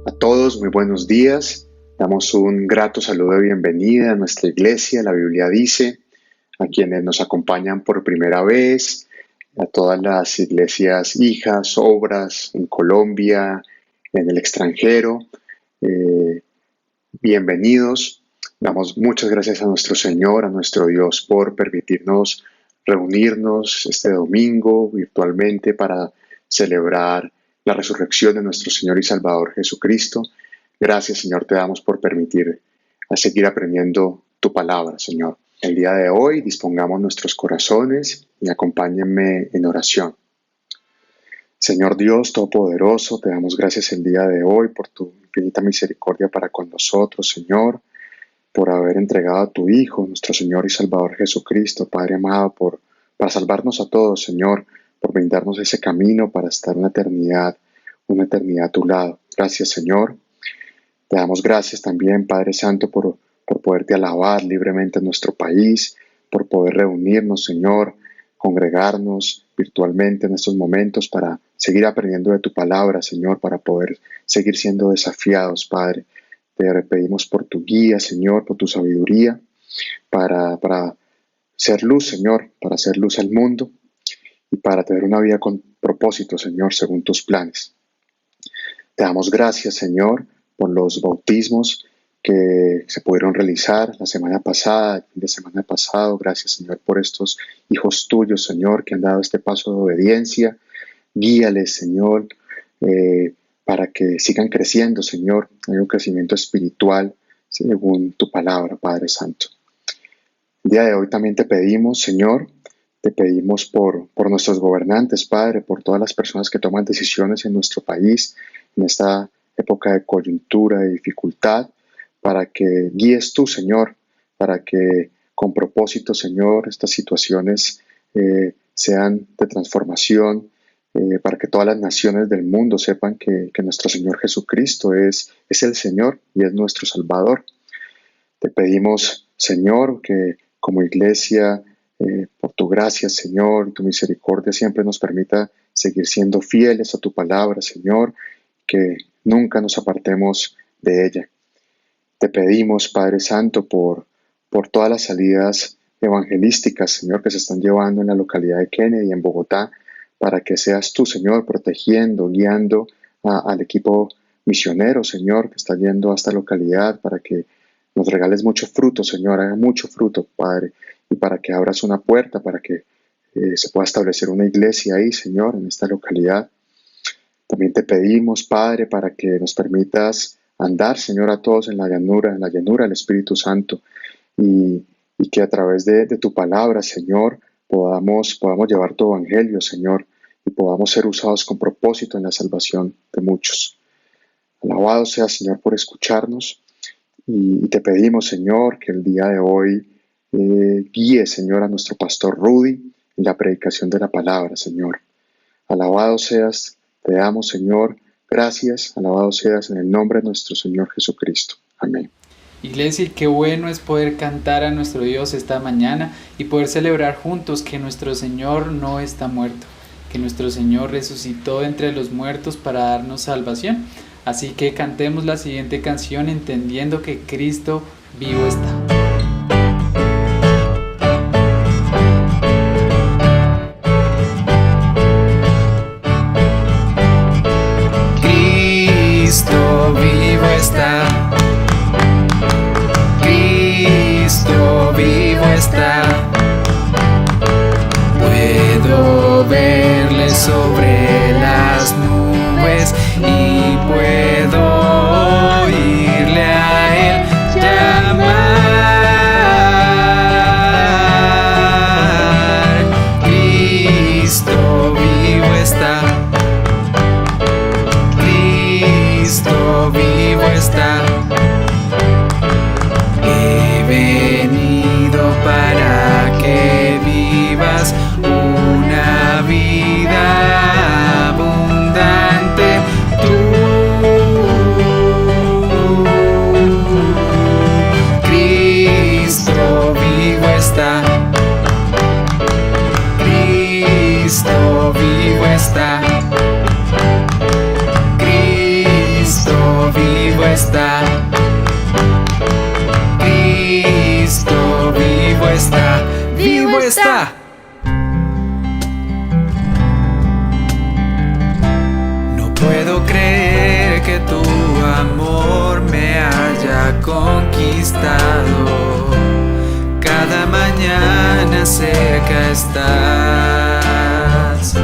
A todos, muy buenos días. Damos un grato saludo de bienvenida a nuestra iglesia, la Biblia dice, a quienes nos acompañan por primera vez, a todas las iglesias hijas, obras en Colombia, en el extranjero. Bienvenidos. Damos muchas gracias a nuestro Señor, a nuestro Dios, por permitirnos reunirnos este domingo virtualmente para celebrar la resurrección de nuestro Señor y Salvador Jesucristo. Gracias, Señor, te damos por permitir a seguir aprendiendo tu palabra, Señor. El día de hoy dispongamos nuestros corazones y acompáñenme en oración. Señor Dios Todopoderoso, te damos gracias el día de hoy por tu infinita misericordia para con nosotros, Señor, por haber entregado a tu Hijo, nuestro Señor y Salvador Jesucristo, Padre amado, para salvarnos a todos, Señor, por brindarnos ese camino para estar una eternidad a tu lado. Gracias, Señor. Te damos gracias también, Padre Santo, por poderte alabar libremente en nuestro país, por poder reunirnos, Señor, congregarnos virtualmente en estos momentos para seguir aprendiendo de tu palabra, Señor, para poder seguir siendo desafiados, Padre. Te pedimos por tu guía, Señor, por tu sabiduría, para ser luz, Señor, para hacer luz al mundo y para tener una vida con propósito, Señor, según tus planes. Te damos gracias, Señor, por los bautismos que se pudieron realizar la semana pasada, el fin de semana pasado. Gracias, Señor, por estos hijos tuyos, Señor, que han dado este paso de obediencia. Guíales, Señor, para que sigan creciendo, Señor. Hay un crecimiento espiritual según tu palabra, Padre Santo. El día de hoy también te pedimos, Señor, te pedimos por nuestros gobernantes, Padre, por todas las personas que toman decisiones en nuestro país, en esta época de coyuntura y dificultad, para que guíes tú, Señor, para que con propósito, Señor, estas situaciones sean de transformación, para que todas las naciones del mundo sepan que nuestro Señor Jesucristo es el Señor y es nuestro Salvador. Te pedimos, Señor, que como iglesia, por tu gracia, Señor, y tu misericordia siempre nos permita seguir siendo fieles a tu palabra, Señor, que nunca nos apartemos de ella. Te pedimos, Padre Santo, por todas las salidas evangelísticas, Señor, que se están llevando en la localidad de Kennedy y en Bogotá, para que seas tú, Señor, protegiendo, guiando al equipo misionero, Señor, que está yendo a esta localidad, para que nos regales mucho fruto, Señor, haga mucho fruto, Padre, y para que abras una puerta, para que se pueda establecer una iglesia ahí, Señor, en esta localidad. También te pedimos, Padre, para que nos permitas andar, Señor, a todos en la llanura del Espíritu Santo, y que a través de tu palabra, Señor, podamos llevar tu evangelio, Señor, y podamos ser usados con propósito en la salvación de muchos. Alabado sea, Señor, por escucharnos, y te pedimos, Señor, que el día de hoy guíe, Señor, a nuestro pastor Rudy en la predicación de la palabra, Señor. Alabado seas, te damos, Señor, gracias, alabado seas en el nombre de nuestro Señor Jesucristo. Amén. Iglesia, y qué bueno es poder cantar a nuestro Dios esta mañana y poder celebrar juntos que nuestro Señor no está muerto, que nuestro Señor resucitó entre los muertos para darnos salvación. Así que cantemos la siguiente canción entendiendo que Cristo vivo está. Cristo vivo está. Cristo vivo está. Puedo verle sobre las nubes y puedo oírle a él llamar. Cristo vivo está. Cristo vivo está. He venido para tu amor me haya conquistado. Cada mañana cerca estás.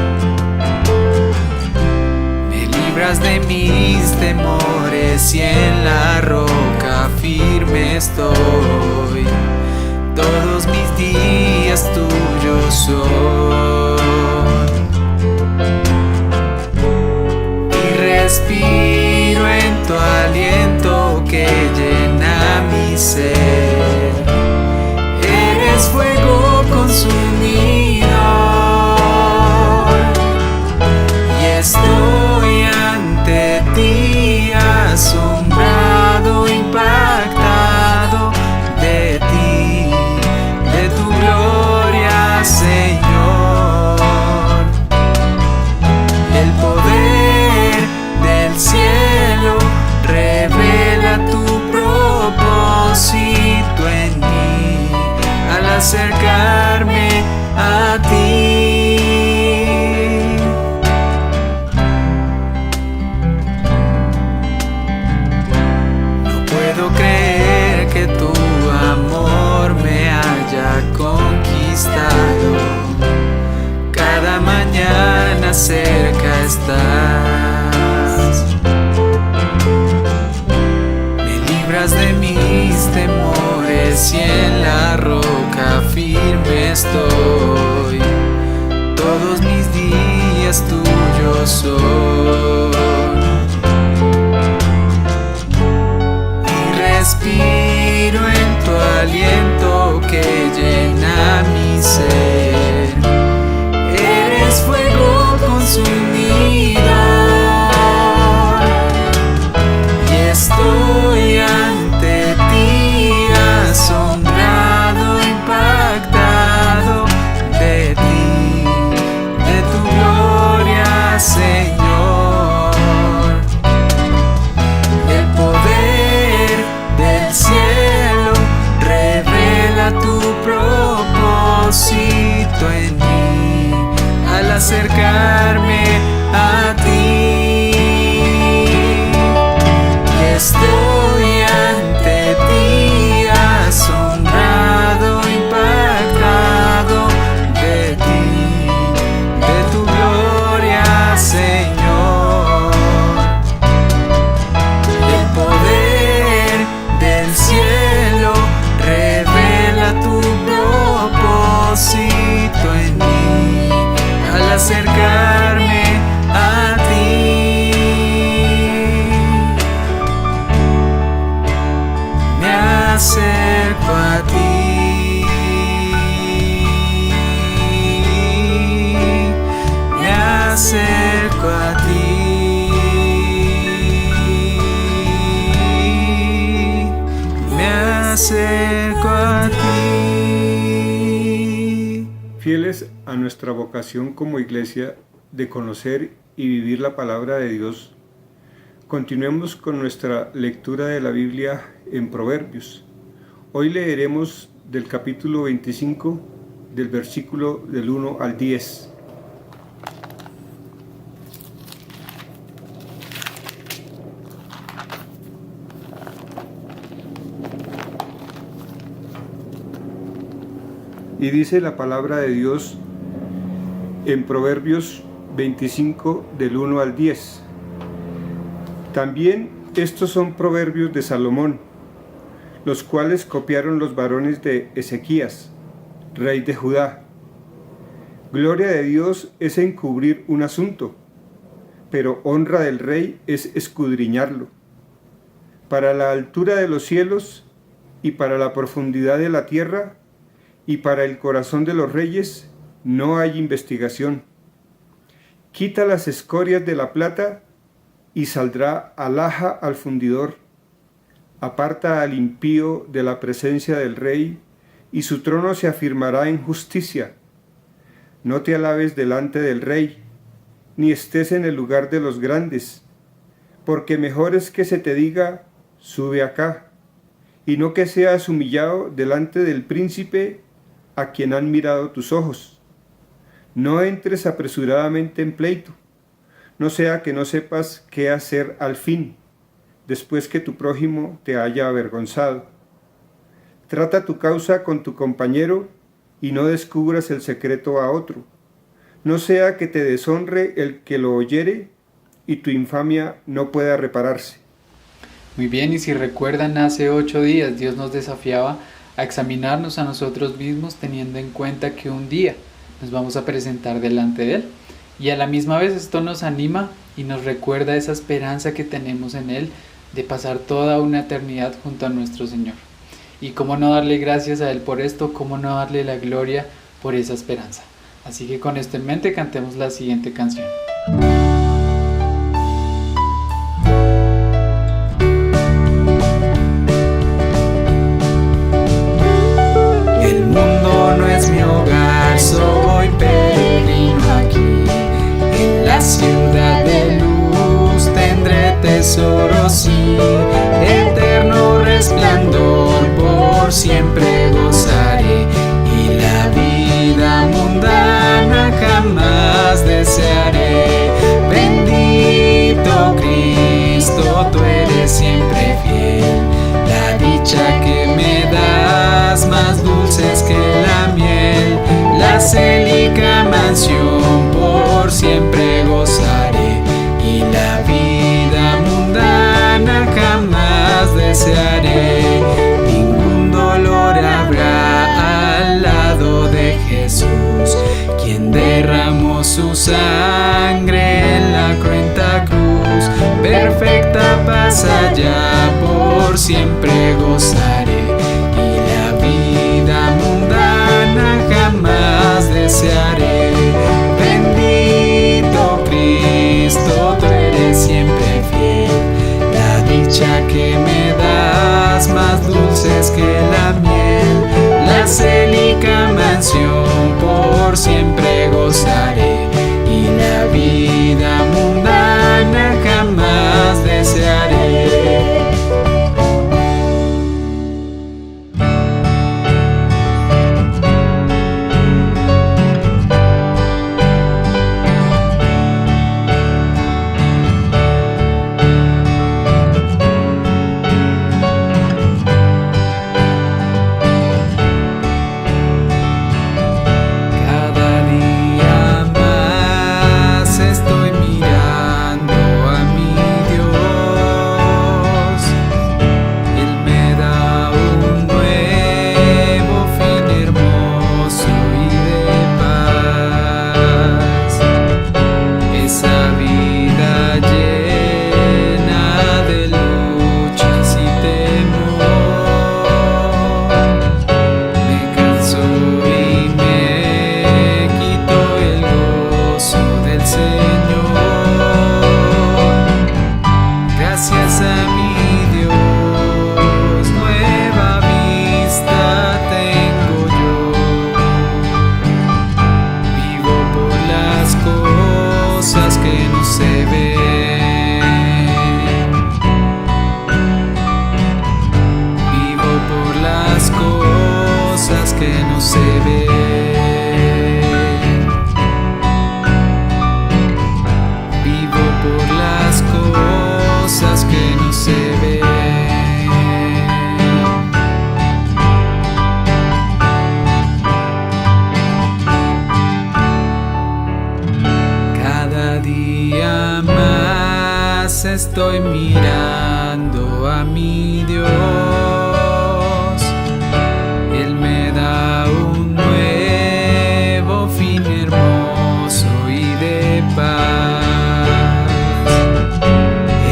Me libras de mis temores y en la roca firme estoy. Todos mis días tuyos son. Y respiro en tu aliento que llena mi ser. Eres fuego consumidor. Y estoy ante ti asombrado, impactado de ti, de tu gloria, Señor. El poder del cielo revela tu propósito en mí al acercarme a ti. No puedo creer que tu amor me haya conquistado. Cada mañana cerca estás. Me libras de mis temores y en la roca firme estoy. Todos mis días tuyos son. Y respiro en tu aliento que llena mi ser. Eres fuego consumidor. Y estoy ante ti asombrado, impactado de ti, de tu gloria, Señor. El poder del cielo revela tu propósito en mí al acercarme a ti. Y estoy ante ti asombrado, impactado de ti, de tu gloria, Señor. El poder del cielo revela tu propósito en mí al acercarme a ti. Me acerco a ti. Me acerco a ti. Me acerco a ti. Fieles a nuestra vocación como iglesia de conocer y vivir la palabra de Dios, continuemos con nuestra lectura de la Biblia en Proverbios. Hoy leeremos del capítulo 25, del versículo del 1 al 10. Y dice la palabra de Dios en Proverbios 25 del 1 al 10. También estos son proverbios de Salomón, los cuales copiaron los varones de Ezequías, rey de Judá. Gloria de Dios es encubrir un asunto, pero honra del rey es escudriñarlo. Para la altura de los cielos y para la profundidad de la tierra y para el corazón de los reyes no hay investigación. Quita las escorias de la plata y saldrá alhaja al fundidor. Aparta al impío de la presencia del rey y su trono se afirmará en justicia. No te alabes delante del rey, ni estés en el lugar de los grandes, porque mejor es que se te diga, sube acá, y no que seas humillado delante del príncipe a quien han mirado tus ojos. No entres apresuradamente en pleito, no sea que no sepas qué hacer al fin, después que tu prójimo te haya avergonzado. Trata tu causa con tu compañero y no descubras el secreto a otro. No sea que te deshonre el que lo oyere y tu infamia no pueda repararse. Muy bien, y si recuerdan, hace 8 días Dios nos desafiaba a examinarnos a nosotros mismos teniendo en cuenta que un día nos vamos a presentar delante de Él. Y a la misma vez esto nos anima y nos recuerda esa esperanza que tenemos en Él de pasar toda una eternidad junto a nuestro Señor. Y cómo no darle gracias a Él por esto, cómo no darle la gloria por esa esperanza. Así que con esto en mente cantemos la siguiente canción. El mundo no es mi hogar, soy peregrino aquí. En la ciudad de luz tendré tesoros, sí, eterno resplandor por siempre gozaré. Y la vida mundana jamás desearé. Bendito Cristo, tú eres siempre fiel. La dicha que me das, más dulces que la miel. La célica mansión por siempre gozaré. Y la vida mundana jamás desearé. Ningún dolor habrá al lado de Jesús, quien derramó su sangre en la cruenta cruz. Perfecta paz allá por siempre gozaré. Y la vida mundana jamás desearé. Bendito Cristo, tú eres siempre fiel. La dicha que me das, más dulces que la miel. La célica mansión por siempre gozaré. Y la vida mundana jamás desearé. Estoy mirando a mi Dios. Él me da un nuevo fin hermoso y de paz.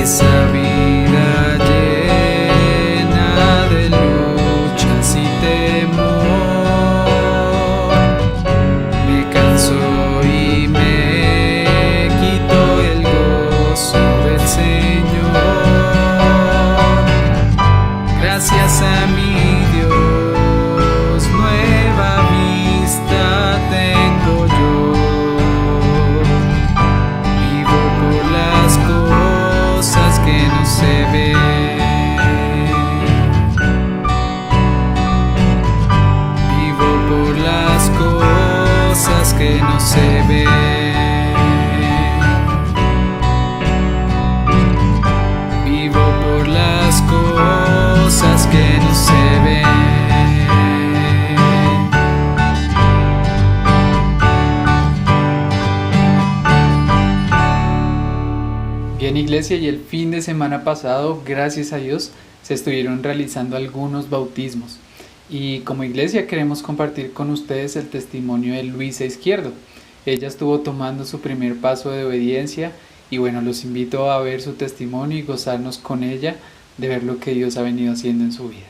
Esa vida llena de luchas y temor me cansó y me quitó el gozo del Señor. Gracias iglesia y el fin de semana pasado, gracias a Dios, se estuvieron realizando algunos bautismos. Y como iglesia queremos compartir con ustedes el testimonio de Luisa Izquierdo. Ella estuvo tomando su primer paso de obediencia y bueno, los invito a ver su testimonio y gozarnos con ella de ver lo que Dios ha venido haciendo en su vida.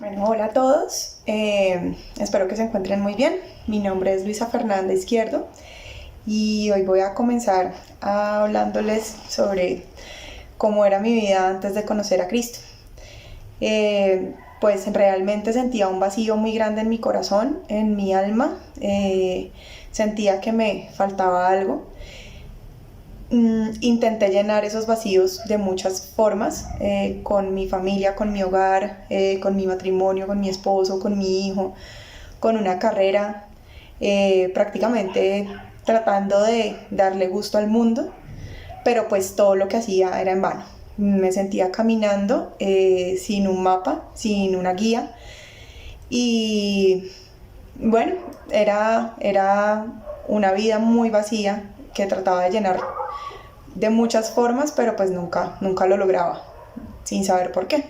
Bueno, hola a todos, espero que se encuentren muy bien. Mi nombre es Luisa Fernanda Izquierdo y hoy voy a comenzar hablándoles sobre cómo era mi vida antes de conocer a Cristo. Pues realmente sentía un vacío muy grande en mi corazón, en mi alma, sentía que me faltaba algo. Intenté llenar esos vacíos de muchas formas, con mi familia, con mi hogar, con mi matrimonio, con mi esposo, con mi hijo, con una carrera, prácticamente tratando de darle gusto al mundo, pero pues todo lo que hacía era en vano. Me sentía caminando sin un mapa, sin una guía, y bueno, era una vida muy vacía que trataba de llenar de muchas formas, pero pues nunca lo lograba, sin saber por qué.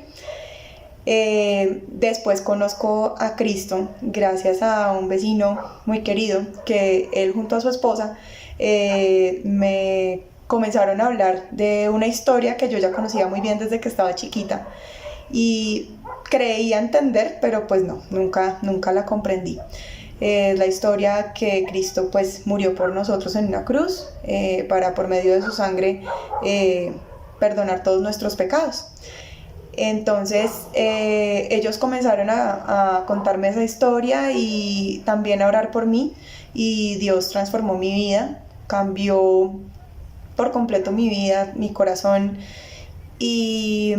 Después conozco a Cristo gracias a un vecino muy querido, que él junto a su esposa me comenzaron a hablar de una historia que yo ya conocía muy bien desde que estaba chiquita y creía entender, pero pues no, nunca la comprendí. La historia que Cristo pues murió por nosotros en una cruz para por medio de su sangre perdonar todos nuestros pecados. Entonces ellos comenzaron a contarme esa historia y también a orar por mí, y Dios transformó mi vida, cambió por completo mi vida, mi corazón, y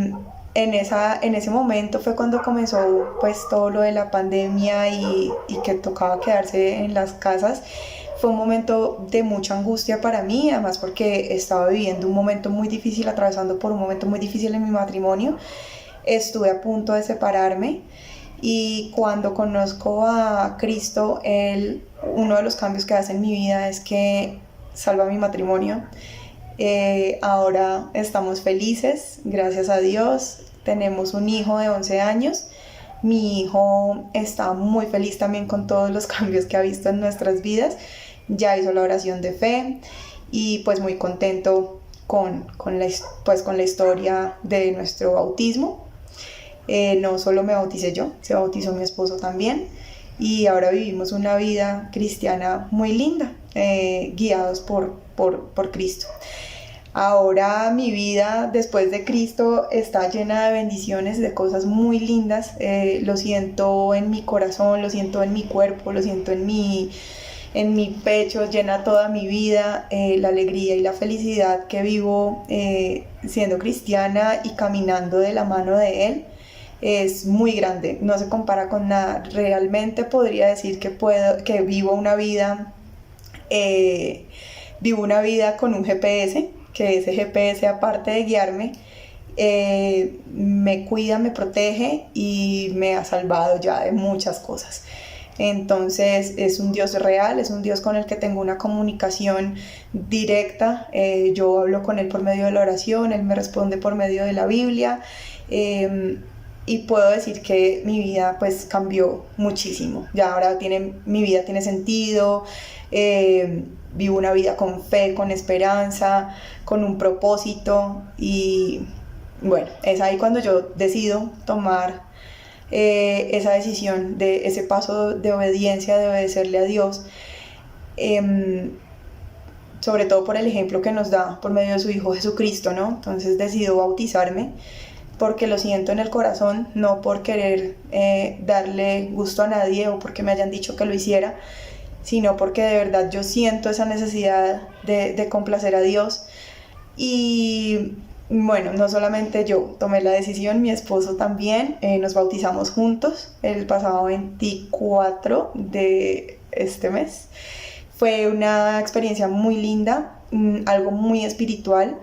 en ese momento fue cuando comenzó pues todo lo de la pandemia y que tocaba quedarse en las casas. Fue un momento de mucha angustia para mí, además porque estaba viviendo un momento muy difícil, atravesando por un momento muy difícil en mi matrimonio. Estuve a punto de separarme, y cuando conozco a Cristo, uno de los cambios que hace en mi vida es que salva mi matrimonio. Ahora estamos felices, gracias a Dios. Tenemos un hijo de 11 años. Mi hijo está muy feliz también con todos los cambios que ha visto en nuestras vidas. Ya hizo la oración de fe y pues muy contento con la historia de nuestro bautismo. No solo me bauticé yo, se bautizó mi esposo también, y ahora vivimos una vida cristiana muy linda, guiados por Cristo. Ahora mi vida después de Cristo está llena de bendiciones, de cosas muy lindas. Lo siento en mi corazón, lo siento en mi cuerpo, lo siento en mi pecho, llena toda mi vida. La alegría y la felicidad que vivo siendo cristiana y caminando de la mano de Él es muy grande, no se compara con nada. Realmente podría decir que vivo una vida con un GPS, que ese GPS, aparte de guiarme, me cuida, me protege y me ha salvado ya de muchas cosas. Entonces es un Dios real, es un Dios con el que tengo una comunicación directa. Yo hablo con Él por medio de la oración, Él me responde por medio de la Biblia, y puedo decir que mi vida pues cambió muchísimo. Ya ahora mi vida tiene sentido, vivo una vida con fe, con esperanza, con un propósito, y bueno, es ahí cuando yo decido tomar esa decisión, de ese paso de obediencia, de obedecerle a Dios, sobre todo por el ejemplo que nos da por medio de su Hijo Jesucristo, ¿no? Entonces decido bautizarme porque lo siento en el corazón, no por querer darle gusto a nadie o porque me hayan dicho que lo hiciera, sino porque de verdad yo siento esa necesidad de complacer a Dios. Y bueno, no solamente yo tomé la decisión, mi esposo también. Nos bautizamos juntos el pasado 24 de este mes. Fue una experiencia muy linda, algo muy espiritual.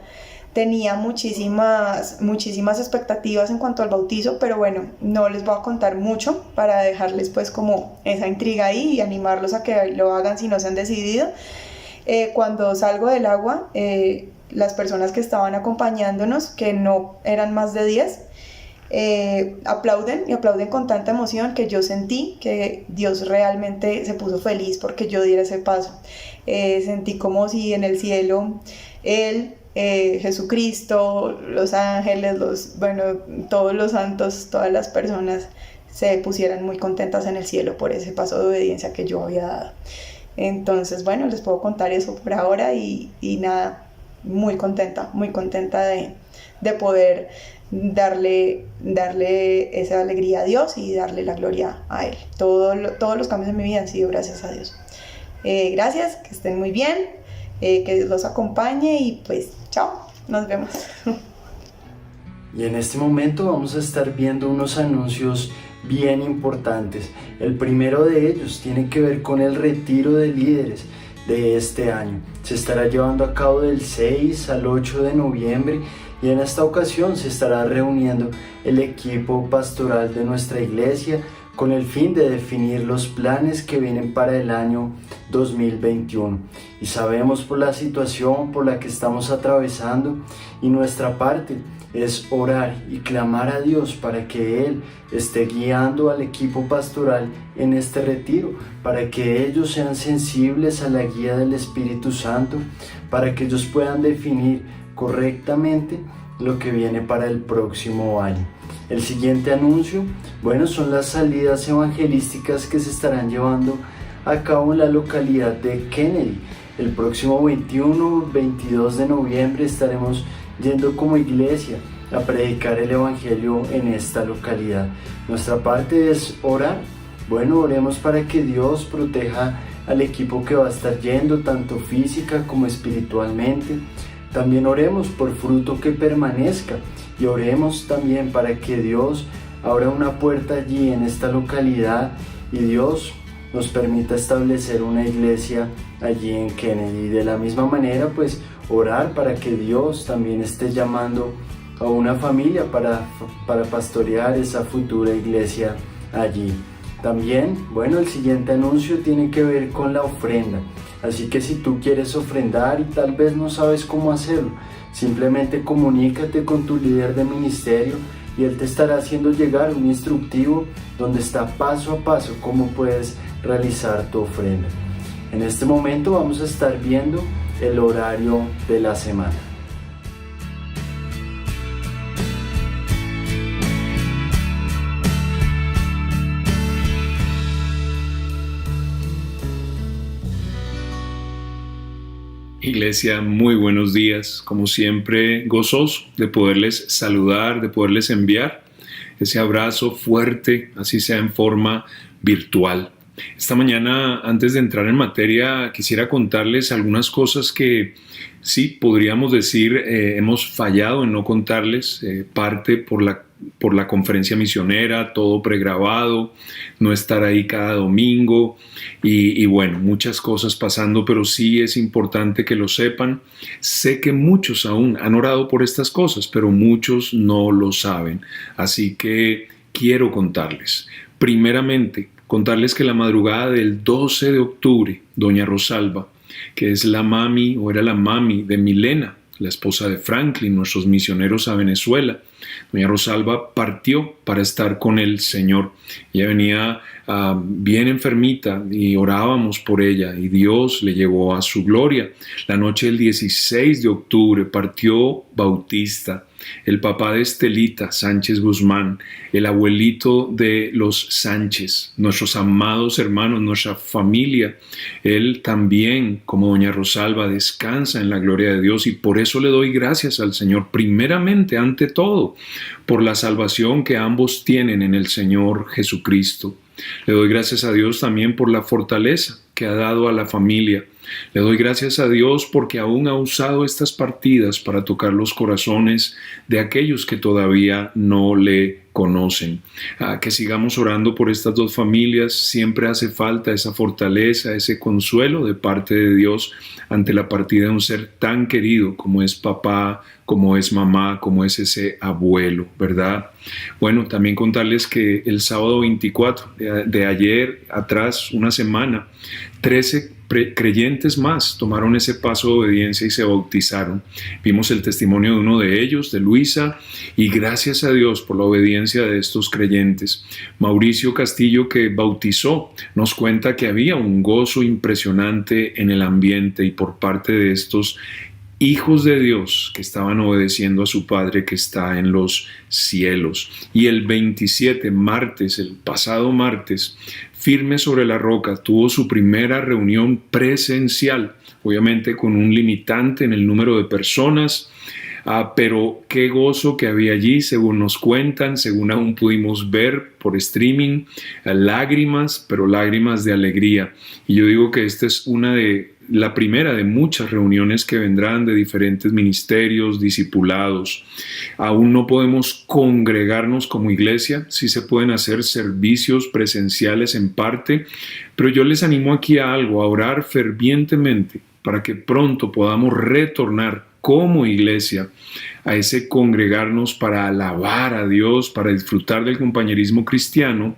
Tenía muchísimas expectativas en cuanto al bautizo, pero bueno, no les voy a contar mucho para dejarles pues como esa intriga ahí y animarlos a que lo hagan si no se han decidido. Cuando salgo del agua, las personas que estaban acompañándonos, que no eran más de 10, aplauden y aplauden con tanta emoción que yo sentí que Dios realmente se puso feliz porque yo diera ese paso. Sentí como si en el cielo Él, Jesucristo, los ángeles, todos los santos, todas las personas se pusieran muy contentas en el cielo por ese paso de obediencia que yo había dado. Entonces, bueno, les puedo contar eso por ahora y nada, muy contenta de poder darle esa alegría a Dios y darle la gloria a Él. Todos los cambios en mi vida han sido gracias a Dios. Gracias, que estén muy bien, que Dios los acompañe y pues chao, nos vemos. Y en este momento vamos a estar viendo unos anuncios bien importantes. El primero de ellos tiene que ver con el retiro de líderes de este año. Se estará llevando a cabo del 6 al 8 de noviembre y en esta ocasión se estará reuniendo el equipo pastoral de nuestra iglesia con el fin de definir los planes que vienen para el año 2021. Y sabemos por la situación por la que estamos atravesando y nuestra parte es orar y clamar a Dios para que Él esté guiando al equipo pastoral en este retiro, para que ellos sean sensibles a la guía del Espíritu Santo, para que ellos puedan definir correctamente lo que viene para el próximo año. El siguiente anuncio, son las salidas evangelísticas que se estarán llevando a cabo en la localidad de Kennedy. El próximo 21-22 de noviembre estaremos yendo como iglesia a predicar el evangelio en esta localidad. Nuestra parte es orar. Oremos para que Dios proteja al equipo que va a estar yendo, tanto física como espiritualmente. También oremos por fruto que permanezca y oremos también para que Dios abra una puerta allí en esta localidad y Dios nos permita establecer una iglesia allí en Kennedy. De la misma manera, orar para que Dios también esté llamando a una familia para pastorear esa futura iglesia allí. También, el siguiente anuncio tiene que ver con la ofrenda. Así que si tú quieres ofrendar y tal vez no sabes cómo hacerlo, simplemente comunícate con tu líder de ministerio y él te estará haciendo llegar un instructivo donde está paso a paso cómo puedes realizar tu ofrenda. En este momento vamos a estar viendo el horario de la semana. Iglesia, muy buenos días. Como siempre, gozoso de poderles saludar, de poderles enviar ese abrazo fuerte, así sea en forma virtual. Esta mañana, antes de entrar en materia, quisiera contarles algunas cosas que sí, podríamos decir, hemos fallado en no contarles, parte por la conferencia misionera, todo pregrabado, no estar ahí cada domingo y muchas cosas pasando, pero sí es importante que lo sepan. Sé que muchos aún han orado por estas cosas, pero muchos no lo saben, así que quiero contarles. Primeramente, contarles que la madrugada del 12 de octubre, doña Rosalba, que es la mami o era la mami de Milena, la esposa de Franklin, nuestros misioneros a Venezuela, doña Rosalba partió para estar con el Señor. Ella venía bien enfermita y orábamos por ella y Dios le llevó a su gloria. La noche del 16 de octubre partió Bautista, el papá de Estelita Sánchez Guzmán, el abuelito de los Sánchez, nuestros amados hermanos, nuestra familia. Él también, como doña Rosalba, descansa en la gloria de Dios y por eso le doy gracias al Señor, primeramente, ante todo, por la salvación que ambos tienen en el Señor Jesucristo. Le doy gracias a Dios también por la fortaleza que ha dado a la familia. Le doy gracias a Dios porque aún ha usado estas partidas para tocar los corazones de aquellos que todavía no le conocen. Que sigamos orando por estas dos familias. Siempre hace falta esa fortaleza, ese consuelo de parte de Dios ante la partida de un ser tan querido como es papá, como es mamá, como es ese abuelo, ¿verdad? También contarles que el sábado 24 de ayer atrás, una semana, 13 creyentes más tomaron ese paso de obediencia y se bautizaron. Vimos el testimonio de uno de ellos, de Luisa, y gracias a Dios por la obediencia de estos creyentes. Mauricio Castillo, que bautizó, nos cuenta que había un gozo impresionante en el ambiente y por parte de estos hijos de Dios que estaban obedeciendo a su Padre que está en los cielos. Y el 27, martes, el pasado martes, Firme sobre la Roca tuvo su primera reunión presencial, obviamente con un limitante en el número de personas, pero qué gozo que había allí, según nos cuentan, según aún pudimos ver por streaming, lágrimas, pero lágrimas de alegría. Y yo digo que esta es la primera de muchas reuniones que vendrán de diferentes ministerios, discipulados. Aún no podemos congregarnos como iglesia, sí se pueden hacer servicios presenciales en parte, pero yo les animo aquí a algo, a orar fervientemente para que pronto podamos retornar como iglesia a ese congregarnos para alabar a Dios, para disfrutar del compañerismo cristiano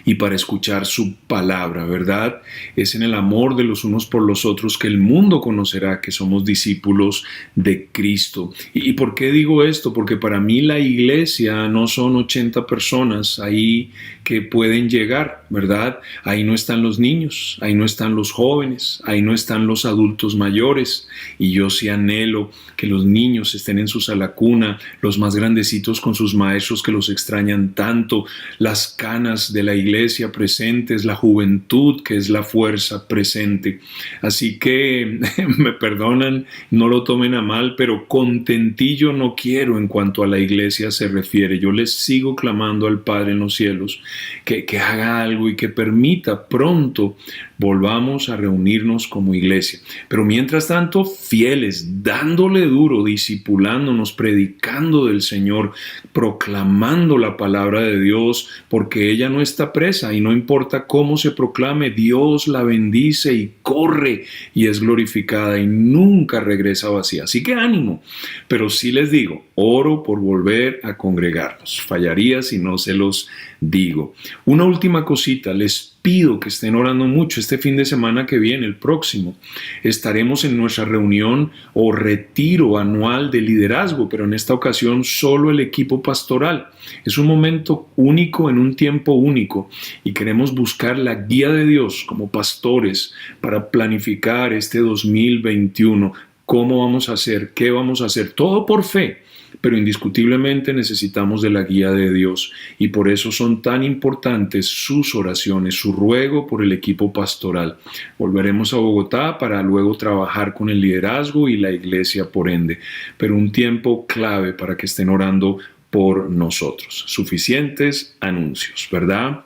y para escuchar su palabra, ¿verdad? Es en el amor de los unos por los otros que el mundo conocerá que somos discípulos de Cristo. ¿Y por qué digo esto? Porque para mí la iglesia no son 80 personas ahí que pueden llegar, ¿verdad? Ahí no están los niños, ahí no están los jóvenes, ahí no están los adultos mayores. Y yo sí anhelo que los niños estén en su sala cuna, los más grandecitos con sus maestros que los extrañan tanto, las canas de la iglesia presentes, la juventud que es la fuerza presente. Así que me perdonan, no lo tomen a mal, pero contentillo no quiero en cuanto a la iglesia se refiere. Yo les sigo clamando al Padre en los cielos que haga algo y que permita pronto volvamos a reunirnos como iglesia. Pero mientras tanto, fieles, dándole duro, discipulándonos, predicando del Señor, proclamando la palabra de Dios, porque ella no está presa y no importa cómo se proclame, Dios la bendice y corre y es glorificada y nunca regresa vacía. Así que ánimo, pero sí les digo, oro por volver a congregarnos. Fallaría si no se los digo. Una última cosita, les pido que estén orando mucho. Este fin de semana que viene, el próximo, estaremos en nuestra reunión o retiro anual de liderazgo, pero en esta ocasión solo el equipo pastoral. Es un momento único en un tiempo único y queremos buscar la guía de Dios como pastores para planificar este 2021. ¿Cómo vamos a hacer? ¿Qué vamos a hacer? Todo por fe. Pero indiscutiblemente necesitamos de la guía de Dios y por eso son tan importantes sus oraciones, su ruego por el equipo pastoral. Volveremos a Bogotá para luego trabajar con el liderazgo y la iglesia por ende, pero un tiempo clave para que estén orando por nosotros. Suficientes anuncios, ¿verdad?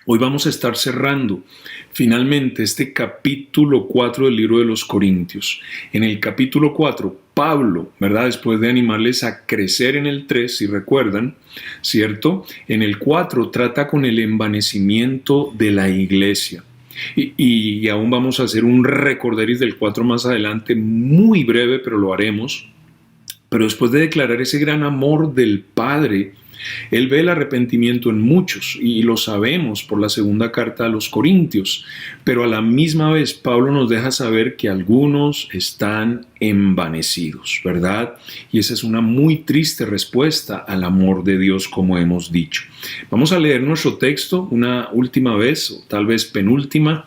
Hoy vamos a estar cerrando finalmente este capítulo 4 del libro de los Corintios. En el capítulo 4, Pablo, ¿verdad? Después de animarles a crecer en el 3, si recuerdan, ¿cierto? En el 4 trata con el envanecimiento de la iglesia. Y aún vamos a hacer un recorderis del 4 más adelante, muy breve, pero lo haremos. Pero después de declarar ese gran amor del Padre, él ve el arrepentimiento en muchos y lo sabemos por la segunda carta a los Corintios, pero a la misma vez Pablo nos deja saber que algunos están envanecidos, ¿verdad? Y esa es una muy triste respuesta al amor de Dios, como hemos dicho. Vamos a leer nuestro texto una última vez, o tal vez penúltima,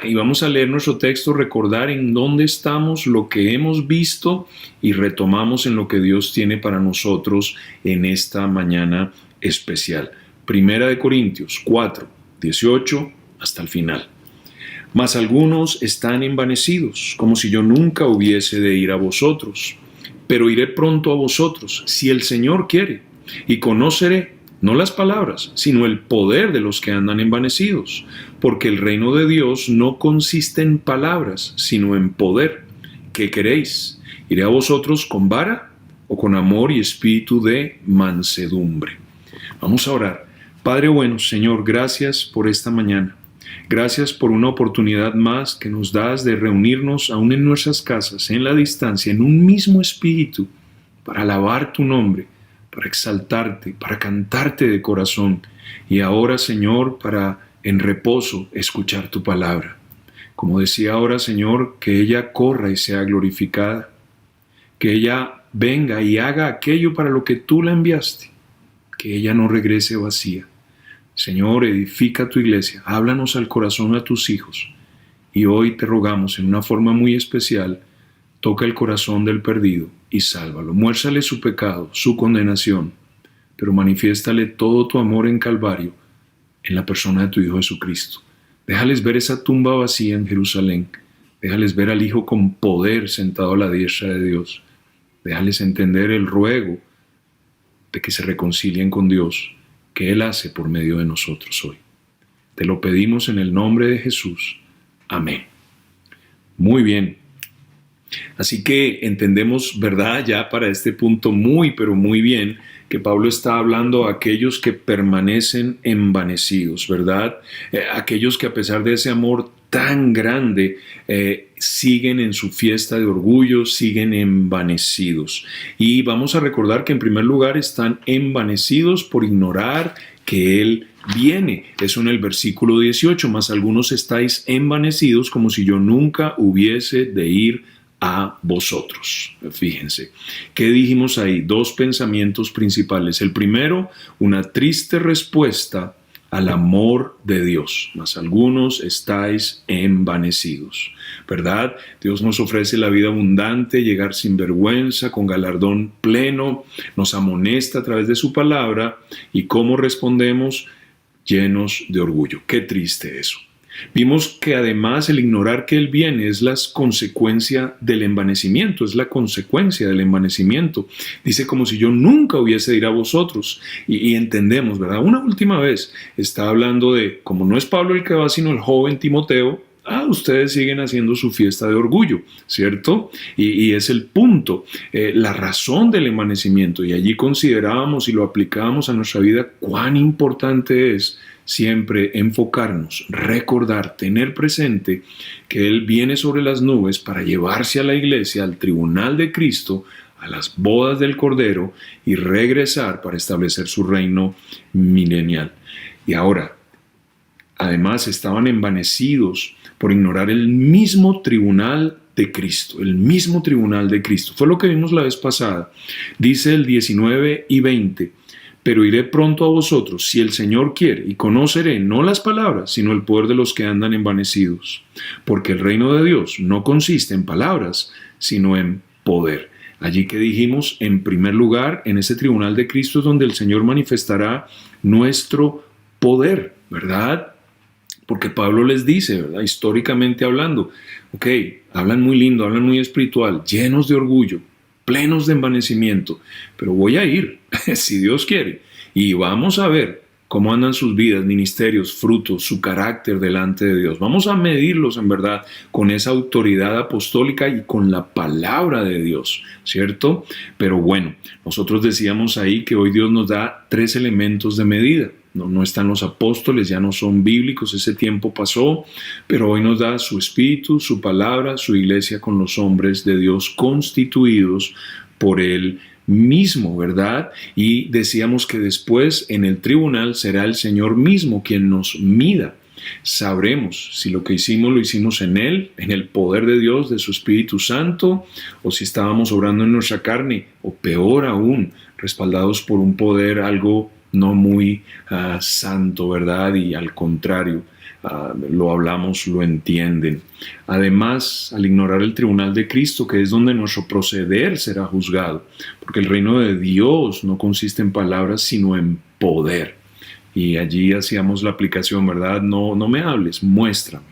y vamos a leer nuestro texto, recordar en dónde estamos, lo que hemos visto y retomamos en lo que Dios tiene para nosotros en esta mañana especial. Primera de Corintios 4, 18 hasta el final. Mas algunos están envanecidos, como si yo nunca hubiese de ir a vosotros. Pero iré pronto a vosotros, si el Señor quiere, y conoceré, no las palabras, sino el poder de los que andan envanecidos. Porque el reino de Dios no consiste en palabras, sino en poder. ¿Qué queréis? ¿Iré a vosotros con vara o con amor y espíritu de mansedumbre? Vamos a orar. Padre bueno, Señor, gracias por esta mañana. Gracias por una oportunidad más que nos das de reunirnos aún en nuestras casas, en la distancia, en un mismo espíritu, para alabar tu nombre, para exaltarte, para cantarte de corazón y ahora, Señor, para en reposo escuchar tu palabra. Como decía ahora, Señor, que ella corra y sea glorificada, que ella venga y haga aquello para lo que tú la enviaste, que ella no regrese vacía. Señor, edifica tu iglesia, háblanos al corazón a tus hijos, y hoy te rogamos en una forma muy especial, toca el corazón del perdido y sálvalo. Muérzale su pecado, su condenación, pero manifiéstale todo tu amor en Calvario, en la persona de tu Hijo Jesucristo. Déjales ver esa tumba vacía en Jerusalén. Déjales ver al Hijo con poder sentado a la diestra de Dios. Déjales entender el ruego de que se reconcilien con Dios, que Él hace por medio de nosotros hoy. Te lo pedimos en el nombre de Jesús. Amén. Muy bien. Así que entendemos, ¿verdad? Ya para este punto pero muy bien, que Pablo está hablando a aquellos que permanecen envanecidos, ¿verdad? Aquellos que a pesar de ese amor tan grande, siguen en su fiesta de orgullo, siguen envanecidos. Y vamos a recordar que en primer lugar están envanecidos por ignorar que Él viene. Eso en el versículo 18, mas algunos estáis envanecidos como si yo nunca hubiese de ir a vosotros. Fíjense, ¿qué dijimos ahí? Dos pensamientos principales. El primero, una triste respuesta al amor de Dios, mas algunos estáis envanecidos, ¿verdad? Dios nos ofrece la vida abundante, llegar sin vergüenza, con galardón pleno, nos amonesta a través de su palabra, y ¿cómo respondemos? Llenos de orgullo. Qué triste eso. Vimos que además el ignorar que Él viene es la consecuencia del envanecimiento, es la consecuencia del envanecimiento. Dice como si yo nunca hubiese de ir a vosotros. Y entendemos, ¿verdad? Una última vez está hablando de, como no es Pablo el que va, sino el joven Timoteo, ustedes siguen haciendo su fiesta de orgullo, ¿cierto? Y es el punto, la razón del envanecimiento. Y allí considerábamos y lo aplicábamos a nuestra vida cuán importante es siempre enfocarnos, recordar, tener presente que Él viene sobre las nubes para llevarse a la iglesia al tribunal de Cristo, a las bodas del Cordero, y regresar para establecer su reino milenial. Y ahora, además estaban envanecidos por ignorar el mismo tribunal de Cristo, el mismo tribunal de Cristo. Fue lo que vimos la vez pasada. Dice el 19 y 20, pero iré pronto a vosotros, si el Señor quiere, y conoceré no las palabras, sino el poder de los que andan envanecidos. Porque el reino de Dios no consiste en palabras, sino en poder. Allí que dijimos, en primer lugar, en ese tribunal de Cristo es donde el Señor manifestará nuestro poder, ¿verdad? Porque Pablo les dice, ¿verdad? Históricamente hablando, hablan muy lindo, hablan muy espiritual, llenos de orgullo, plenos de envanecimiento, pero voy a ir, si Dios quiere, y vamos a ver cómo andan sus vidas, ministerios, frutos, su carácter delante de Dios. Vamos a medirlos en verdad con esa autoridad apostólica y con la palabra de Dios, ¿cierto? Pero bueno, nosotros decíamos ahí que hoy Dios nos da 3 elementos de medida. No están los apóstoles, ya no son bíblicos, ese tiempo pasó, pero hoy nos da su espíritu, su palabra, su iglesia con los hombres de Dios constituidos por Él mismo, ¿verdad? Y decíamos que después en el tribunal será el Señor mismo quien nos mida. Sabremos si lo que hicimos lo hicimos en Él, en el poder de Dios, de su Espíritu Santo, o si estábamos obrando en nuestra carne, o peor aún, respaldados por un poder algo no muy santo, ¿verdad? Y al contrario, lo hablamos, lo entienden. Además, al ignorar el tribunal de Cristo, que es donde nuestro proceder será juzgado, porque el reino de Dios no consiste en palabras, sino en poder. Y allí hacíamos la aplicación, ¿verdad? No me hables, muéstrame,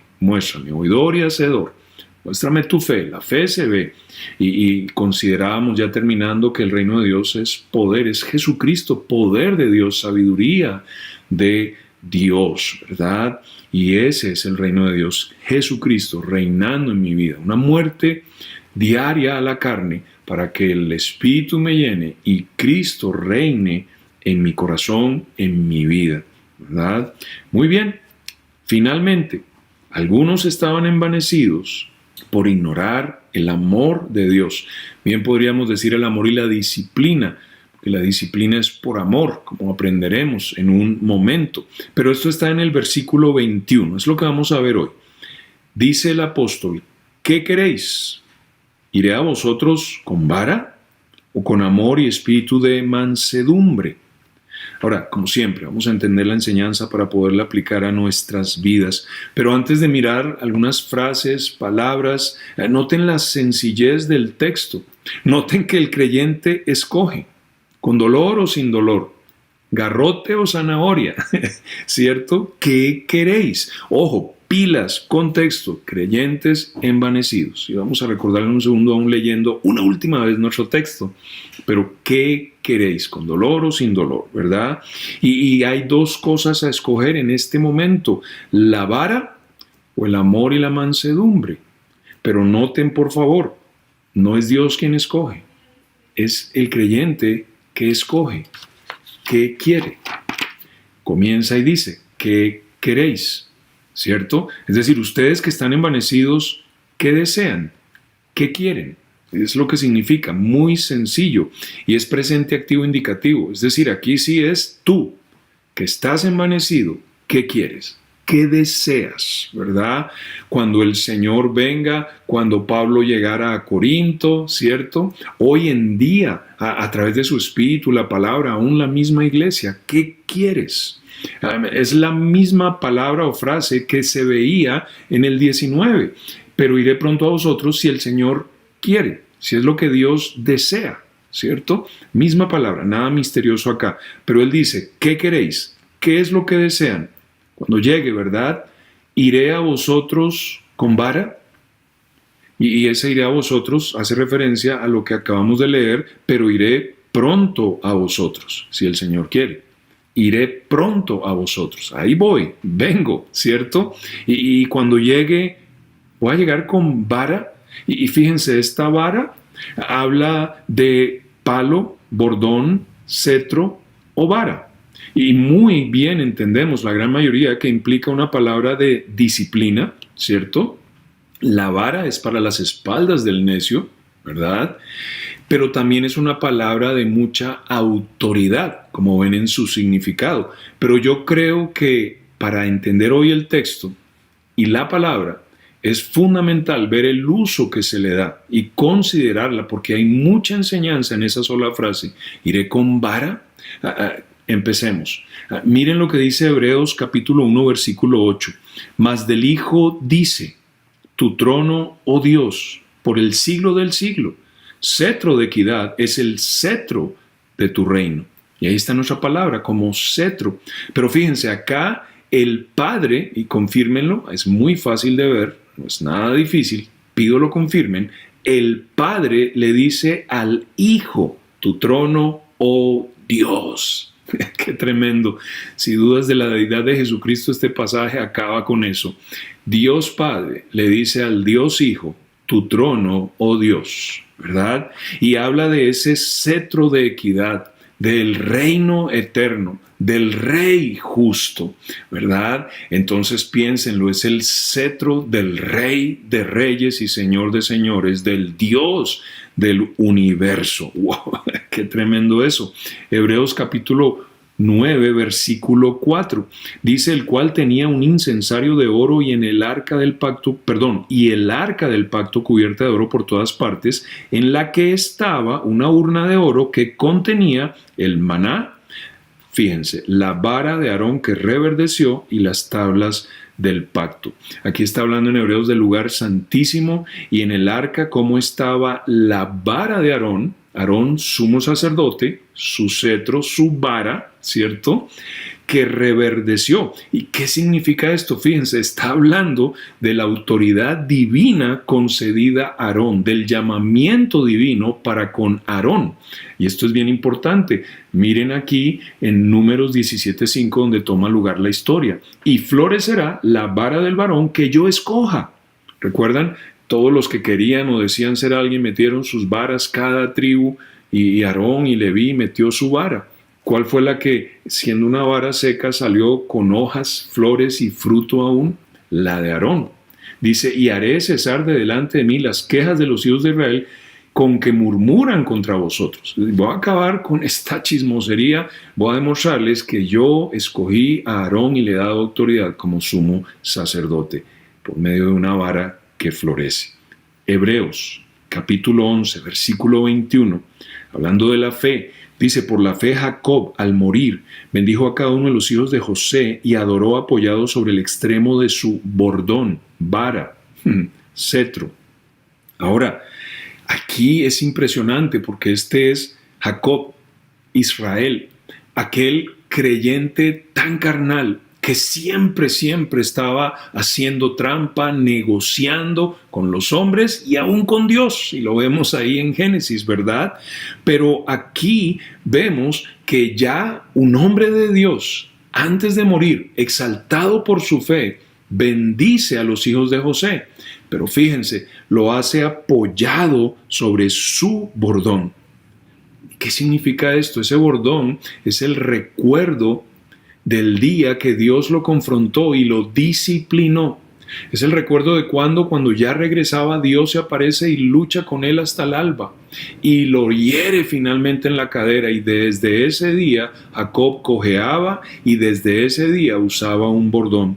oidor y hacedor. Muéstrame tu fe, la fe se ve. Y considerábamos ya terminando que el reino de Dios es poder, es Jesucristo, poder de Dios, sabiduría de Dios, ¿verdad? Y ese es el reino de Dios, Jesucristo reinando en mi vida. Una muerte diaria a la carne para que el Espíritu me llene y Cristo reine en mi corazón, en mi vida, ¿verdad? Muy bien, finalmente, algunos estaban envanecidos por ignorar el amor de Dios. Bien podríamos decir el amor y la disciplina, porque la disciplina es por amor, como aprenderemos en un momento. Pero esto está en el versículo 21, es lo que vamos a ver hoy. Dice el apóstol, ¿qué queréis? ¿Iré a vosotros con vara o con amor y espíritu de mansedumbre? Ahora, como siempre, vamos a entender la enseñanza para poderla aplicar a nuestras vidas. Pero antes de mirar algunas frases, palabras, noten la sencillez del texto. Noten que el creyente escoge, con dolor o sin dolor, garrote o zanahoria, ¿cierto? ¿Qué queréis? Ojo, pilas, contexto, creyentes envanecidos. Y vamos a recordar en un segundo aún leyendo una última vez nuestro texto. Pero ¿qué queréis? ¿Con dolor o sin dolor? ¿Verdad? Y hay dos cosas a escoger en este momento. La vara o el amor y la mansedumbre. Pero noten por favor, no es Dios quien escoge. Es el creyente que escoge. ¿Qué quiere? Comienza y dice, ¿qué queréis? ¿Cierto? Es decir, ustedes que están envanecidos, ¿qué desean? ¿Qué quieren? Es lo que significa, muy sencillo, y es presente activo indicativo. Es decir, aquí sí es tú, que estás envanecido, ¿qué quieres? ¿Qué deseas? ¿Verdad? Cuando el Señor venga, cuando Pablo llegara a Corinto, ¿cierto? Hoy en día, a través de su espíritu, la palabra, aún la misma iglesia, ¿qué quieres? Es la misma palabra o frase que se veía en el 19, pero iré pronto a vosotros si el Señor quiere, si es lo que Dios desea, ¿cierto? Misma palabra, nada misterioso acá, pero él dice, ¿qué queréis? ¿Qué es lo que desean? Cuando llegue, ¿verdad? ¿Iré a vosotros con vara? Y ese iré a vosotros hace referencia a lo que acabamos de leer, pero iré pronto a vosotros, si el Señor quiere. Iré pronto a vosotros. Ahí voy, vengo, ¿cierto? Y cuando llegue, voy a llegar con vara. Y fíjense, esta vara habla de palo, bordón, cetro o vara. Y muy bien entendemos, la gran mayoría, que implica una palabra de disciplina, ¿cierto? La vara es para las espaldas del necio, ¿verdad? Pero también es una palabra de mucha autoridad, como ven en su significado. Pero yo creo que para entender hoy el texto y la palabra, es fundamental ver el uso que se le da y considerarla, porque hay mucha enseñanza en esa sola frase. ¿Iré con vara? Empecemos. Miren lo que dice Hebreos capítulo 1, versículo 8. Mas del Hijo dice, tu trono, oh Dios, por el siglo del siglo. Cetro de equidad es el cetro de tu reino. Y ahí está nuestra palabra, como cetro. Pero fíjense, acá el Padre, y confírmenlo, es muy fácil de ver, no es nada difícil, pido lo confirmen, el Padre le dice al Hijo, tu trono, oh Dios. Qué tremendo. Si dudas de la deidad de Jesucristo, este pasaje acaba con eso. Dios Padre le dice al Dios Hijo, tu trono, oh Dios, ¿verdad? Y habla de ese cetro de equidad, del reino eterno, del Rey justo, ¿verdad? Entonces piénsenlo, es el cetro del Rey de reyes y Señor de señores, del Dios del universo. ¡Wow! ¡Qué tremendo eso! Hebreos capítulo 9, versículo 4. Dice, el cual tenía un incensario de oro y el arca del pacto cubierta de oro por todas partes, en la que estaba una urna de oro que contenía el maná. Fíjense, la vara de Aarón que reverdeció y las tablas del pacto. Aquí está hablando en Hebreos del lugar santísimo y en el arca cómo estaba la vara de Aarón, Aarón sumo sacerdote, su cetro, su vara, ¿cierto?, que reverdeció. ¿Y qué significa esto? Fíjense, está hablando de la autoridad divina concedida a Aarón, del llamamiento divino para con Aarón. Y esto es bien importante. Miren aquí en Números 17:5 donde toma lugar la historia. Y florecerá la vara del varón que yo escoja. ¿Recuerdan? Todos los que querían o decían ser alguien metieron sus varas, cada tribu, y Aarón y Leví metió su vara. ¿Cuál fue la que, siendo una vara seca, salió con hojas, flores y fruto aún? La de Aarón. Dice, y haré cesar de delante de mí las quejas de los hijos de Israel con que murmuran contra vosotros. Voy a acabar con esta chismosería, voy a demostrarles que yo escogí a Aarón y le he dado autoridad como sumo sacerdote. por medio de una vara que florece. Hebreos capítulo 11, versículo 21, hablando de la fe, dice: por la fe Jacob, al morir, bendijo a cada uno de los hijos de José y adoró apoyado sobre el extremo de su bordón, vara, cetro. Ahora, aquí es impresionante porque este es Jacob, Israel, aquel creyente tan carnal que siempre estaba haciendo trampa, negociando con los hombres y aún con Dios. Y lo vemos ahí en Génesis, ¿verdad? Pero aquí vemos que ya un hombre de Dios, antes de morir, exaltado por su fe, bendice a los hijos de José. Pero fíjense, lo hace apoyado sobre su bordón. ¿Qué significa esto? Ese bordón es el recuerdo del día que Dios lo confrontó y lo disciplinó. Es el recuerdo de cuando ya regresaba, Dios se aparece y lucha con él hasta el alba y lo hiere finalmente en la cadera, y desde ese día Jacob cojeaba y desde ese día usaba un bordón,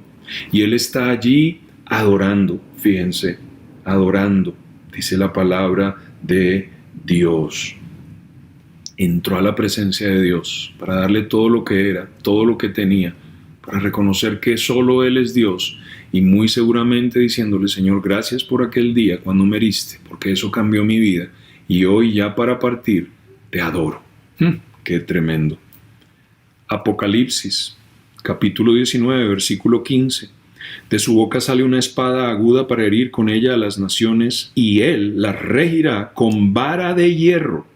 y él está allí adorando, fíjense, adorando, dice la palabra de Dios. Entró a la presencia de Dios para darle todo lo que era, todo lo que tenía, para reconocer que solo Él es Dios, y muy seguramente diciéndole: Señor, gracias por aquel día cuando me heriste, porque eso cambió mi vida, y hoy ya para partir te adoro. ¡Qué tremendo! Apocalipsis, capítulo 19, versículo 15. De su boca sale una espada aguda para herir con ella a las naciones, y Él las regirá con vara de hierro.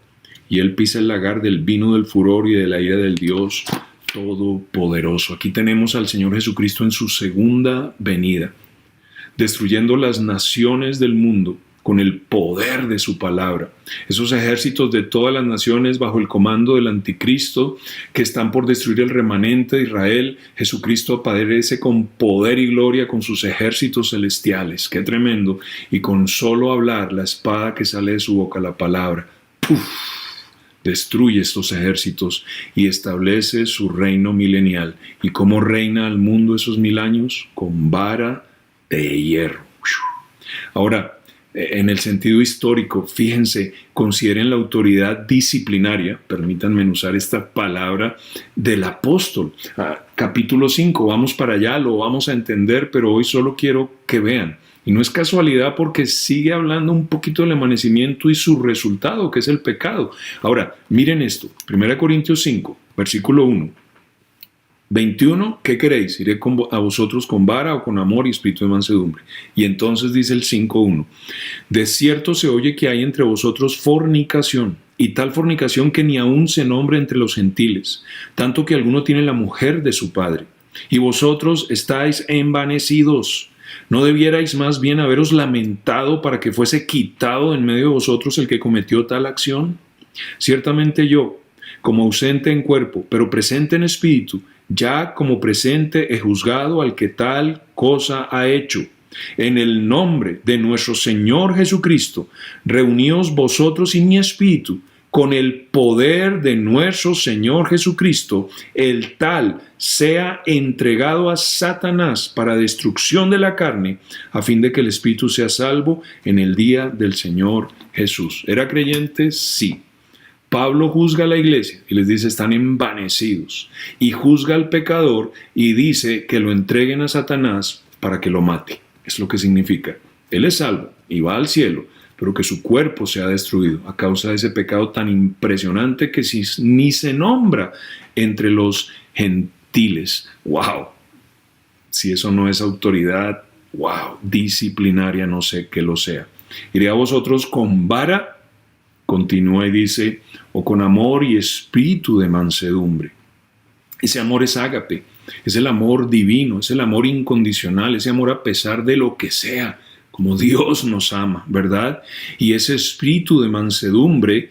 Y Él pisa el lagar del vino del furor y de la ira del Dios Todopoderoso. Aquí tenemos al Señor Jesucristo en su segunda venida, destruyendo las naciones del mundo con el poder de su palabra. Esos ejércitos de todas las naciones bajo el comando del anticristo que están por destruir el remanente de Israel, Jesucristo aparece con poder y gloria con sus ejércitos celestiales. ¡Qué tremendo! Y con solo hablar, la espada que sale de su boca, la palabra, ¡puf!, destruye estos ejércitos y establece su reino milenial. ¿Y cómo reina al mundo esos 1000 años? Con vara de hierro. Ahora, en el sentido histórico, fíjense, consideren la autoridad disciplinaria, permítanme usar esta palabra, del apóstol. Capítulo 5, vamos para allá, lo vamos a entender, pero hoy solo quiero que vean. Y no es casualidad, porque sigue hablando un poquito del amanecimiento y su resultado, que es el pecado. Ahora, miren esto, 1 Corintios 5, versículo 1. 21, ¿qué queréis? ¿Iré a vosotros con vara o con amor y espíritu de mansedumbre? Y entonces dice el 5:1, de cierto se oye que hay entre vosotros fornicación, y tal fornicación que ni aun se nombre entre los gentiles, tanto que alguno tiene la mujer de su padre. Y vosotros estáis envanecidos. ¿No debierais más bien haberos lamentado para que fuese quitado en medio de vosotros el que cometió tal acción? Ciertamente yo, como ausente en cuerpo, pero presente en espíritu, ya como presente he juzgado al que tal cosa ha hecho. En el nombre de nuestro Señor Jesucristo, reuníos vosotros y mi espíritu, con el poder de nuestro Señor Jesucristo, el tal sea entregado a Satanás para destrucción de la carne, a fin de que el espíritu sea salvo en el día del Señor Jesús. ¿Era creyente? Sí. Pablo juzga a la iglesia y les dice: están envanecidos. Y juzga al pecador y dice que lo entreguen a Satanás para que lo mate. Es lo que significa. Él es salvo y va al cielo, pero que su cuerpo sea destruido a causa de ese pecado tan impresionante que ni se nombra entre los gentiles. ¡Wow! Si eso no es autoridad, ¡wow!, disciplinaria, no sé qué lo sea. Iré a vosotros con vara, continúa y dice, o con amor y espíritu de mansedumbre. Ese amor es ágape, es el amor divino, es el amor incondicional, ese amor a pesar de lo que sea, como Dios nos ama, ¿verdad? Y ese espíritu de mansedumbre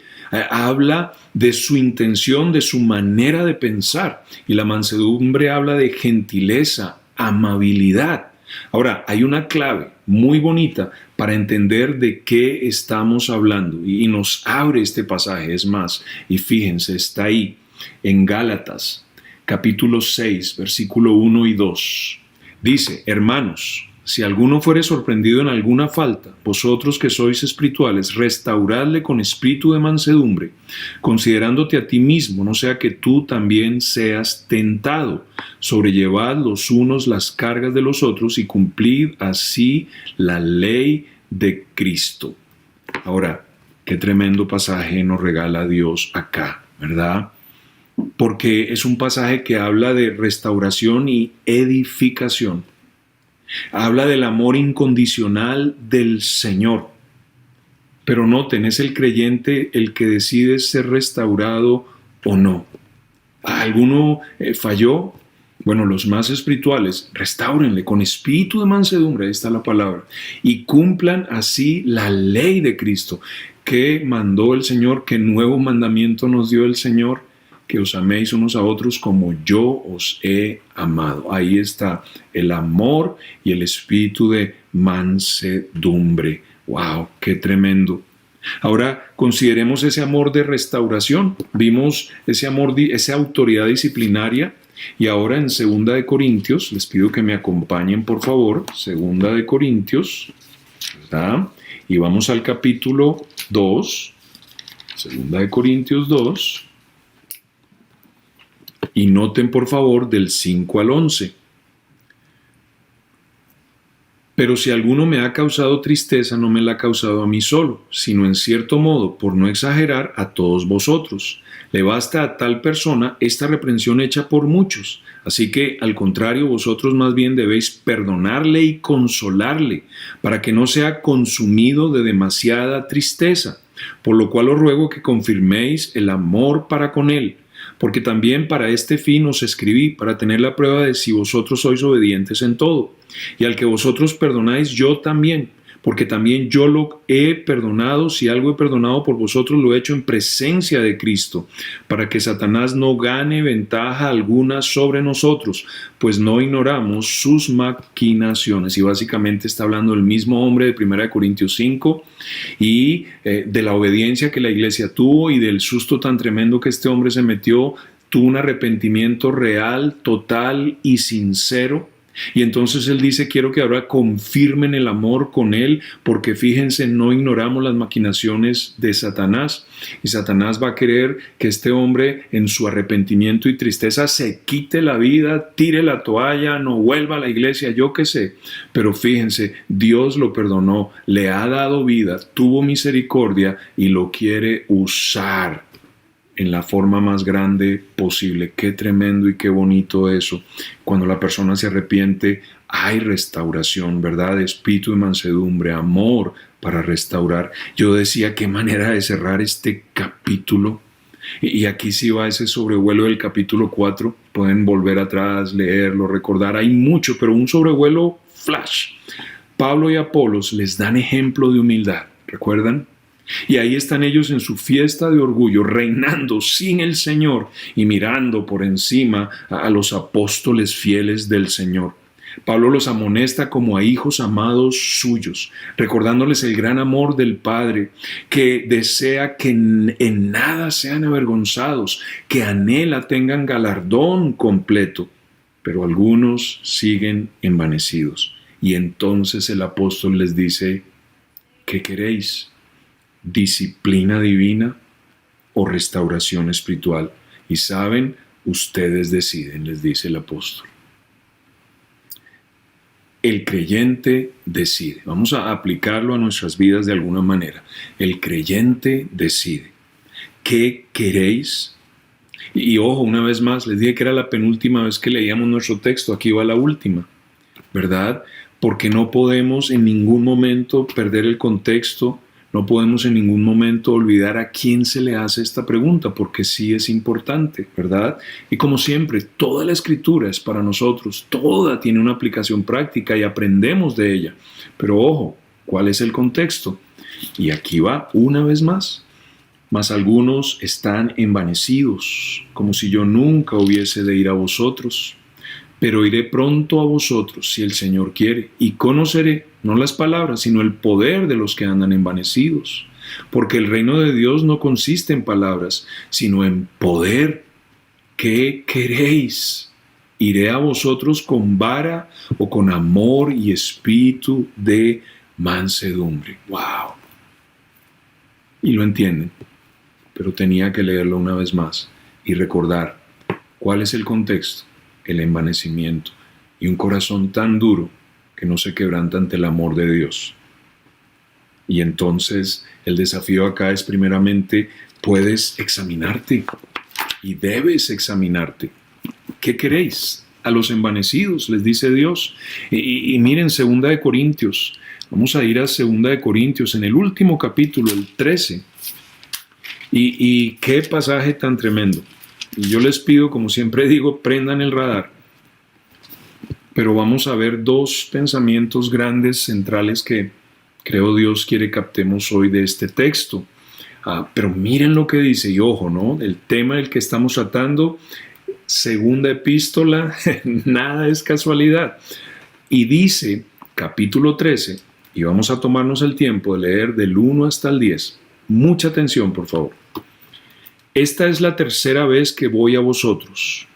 habla de su intención, de su manera de pensar. Y la mansedumbre habla de gentileza, amabilidad. Ahora, hay una clave muy bonita para entender de qué estamos hablando. Y nos abre este pasaje, es más. Y fíjense, está ahí, en Gálatas, capítulo 6, versículo 1 y 2. Dice, hermanos, si alguno fuere sorprendido en alguna falta, vosotros que sois espirituales, restauradle con espíritu de mansedumbre, considerándote a ti mismo, no sea que tú también seas tentado. Sobrellevad los unos las cargas de los otros y cumplid así la ley de Cristo. Ahora, qué tremendo pasaje nos regala Dios acá, ¿verdad? Porque es un pasaje que habla de restauración y edificación. Habla del amor incondicional del Señor. Pero noten, es el creyente el que decide ser restaurado o no. ¿Alguno falló? Bueno, los más espirituales, restáurenle con espíritu de mansedumbre, ahí está la palabra, y cumplan así la ley de Cristo. ¿Qué mandó el Señor? ¿Qué nuevo mandamiento nos dio el Señor? Que os améis unos a otros como yo os he amado. Ahí está el amor y el espíritu de mansedumbre. ¡Wow! ¡Qué tremendo! Ahora consideremos ese amor de restauración. Vimos ese amor, esa autoridad disciplinaria. Y ahora en 2 de Corintios, les pido que me acompañen por favor, 2 de Corintios, ¿verdad? Y vamos al capítulo 2, 2 de Corintios 2, y noten por favor del 5 al 11. Pero si alguno me ha causado tristeza, no me la ha causado a mí solo, sino en cierto modo, por no exagerar, a todos vosotros. Le basta a tal persona esta reprensión hecha por muchos. Así que, al contrario, vosotros más bien debéis perdonarle y consolarle, para que no sea consumido de demasiada tristeza. Por lo cual os ruego que confirméis el amor para con él, porque también para este fin os escribí, para tener la prueba de si vosotros sois obedientes en todo. Y al que vosotros perdonáis, yo también, porque también yo lo he perdonado. Si algo he perdonado por vosotros, lo he hecho en presencia de Cristo, para que Satanás no gane ventaja alguna sobre nosotros, pues no ignoramos sus maquinaciones. Y básicamente está hablando el mismo hombre de 1 Corintios 5 y de la obediencia que la iglesia tuvo y del susto tan tremendo que este hombre se metió. Tuvo un arrepentimiento real, total y sincero. Y entonces él dice, quiero que ahora confirmen el amor con él, porque fíjense, no ignoramos las maquinaciones de Satanás. Y Satanás va a querer que este hombre en su arrepentimiento y tristeza se quite la vida, tire la toalla, no vuelva a la iglesia, yo qué sé. Pero fíjense, Dios lo perdonó, le ha dado vida, tuvo misericordia y lo quiere usar en la forma más grande posible. Qué tremendo y qué bonito eso. Cuando la persona se arrepiente, hay restauración, ¿verdad? Espíritu de mansedumbre, amor para restaurar. Yo decía, qué manera de cerrar este capítulo. Y aquí sí va ese sobrevuelo del capítulo 4. Pueden volver atrás, leerlo, recordar. Hay mucho, pero un sobrevuelo flash. Pablo y Apolos les dan ejemplo de humildad, ¿recuerdan? Y ahí están ellos en su fiesta de orgullo, reinando sin el Señor y mirando por encima a los apóstoles fieles del Señor. Pablo los amonesta como a hijos amados suyos, recordándoles el gran amor del Padre, que desea que en nada sean avergonzados, que anhela tengan galardón completo. Pero algunos siguen envanecidos. Y entonces el apóstol les dice, ¿qué queréis? ¿Disciplina divina o restauración espiritual? Y saben, ustedes deciden, les dice el apóstol. El creyente decide. Vamos a aplicarlo a nuestras vidas de alguna manera. El creyente decide. ¿Qué queréis? Y ojo, una vez más, les dije que era la penúltima vez que leíamos nuestro texto. Aquí va la última, ¿verdad? Porque no podemos en ningún momento perder el contexto. No podemos en ningún momento olvidar a quién se le hace esta pregunta, porque sí es importante, ¿verdad? Y como siempre, toda la Escritura es para nosotros, toda tiene una aplicación práctica y aprendemos de ella. Pero ojo, ¿cuál es el contexto? Y aquí va una vez más. Mas algunos están envanecidos, como si yo nunca hubiese de ir a vosotros. Pero iré pronto a vosotros, si el Señor quiere, y conoceré, no las palabras, sino el poder de los que andan envanecidos. Porque el reino de Dios no consiste en palabras, sino en poder. ¿Qué queréis? ¿Iré a vosotros con vara o con amor y espíritu de mansedumbre? ¡Wow! Y lo entienden, pero tenía que leerlo una vez más y recordar cuál es el contexto, el envanecimiento y un corazón tan duro que no se quebranta ante el amor de Dios. Y entonces el desafío acá es primeramente, puedes examinarte y debes examinarte. ¿Qué queréis? A los envanecidos, les dice Dios. Y miren 2 de Corintios. Vamos a ir a 2 de Corintios, en el último capítulo, el 13. Y qué pasaje tan tremendo. Y yo les pido, como siempre digo, prendan el radar. Pero vamos a ver dos pensamientos grandes, centrales, que creo Dios quiere captemos hoy de este texto. Pero miren lo que dice, y ojo, ¿no? El tema del que estamos tratando, segunda epístola, nada es casualidad. Y dice, capítulo 13, y vamos a tomarnos el tiempo de leer del 1 hasta el 10. Mucha atención, por favor. Esta es la tercera vez que voy a vosotros.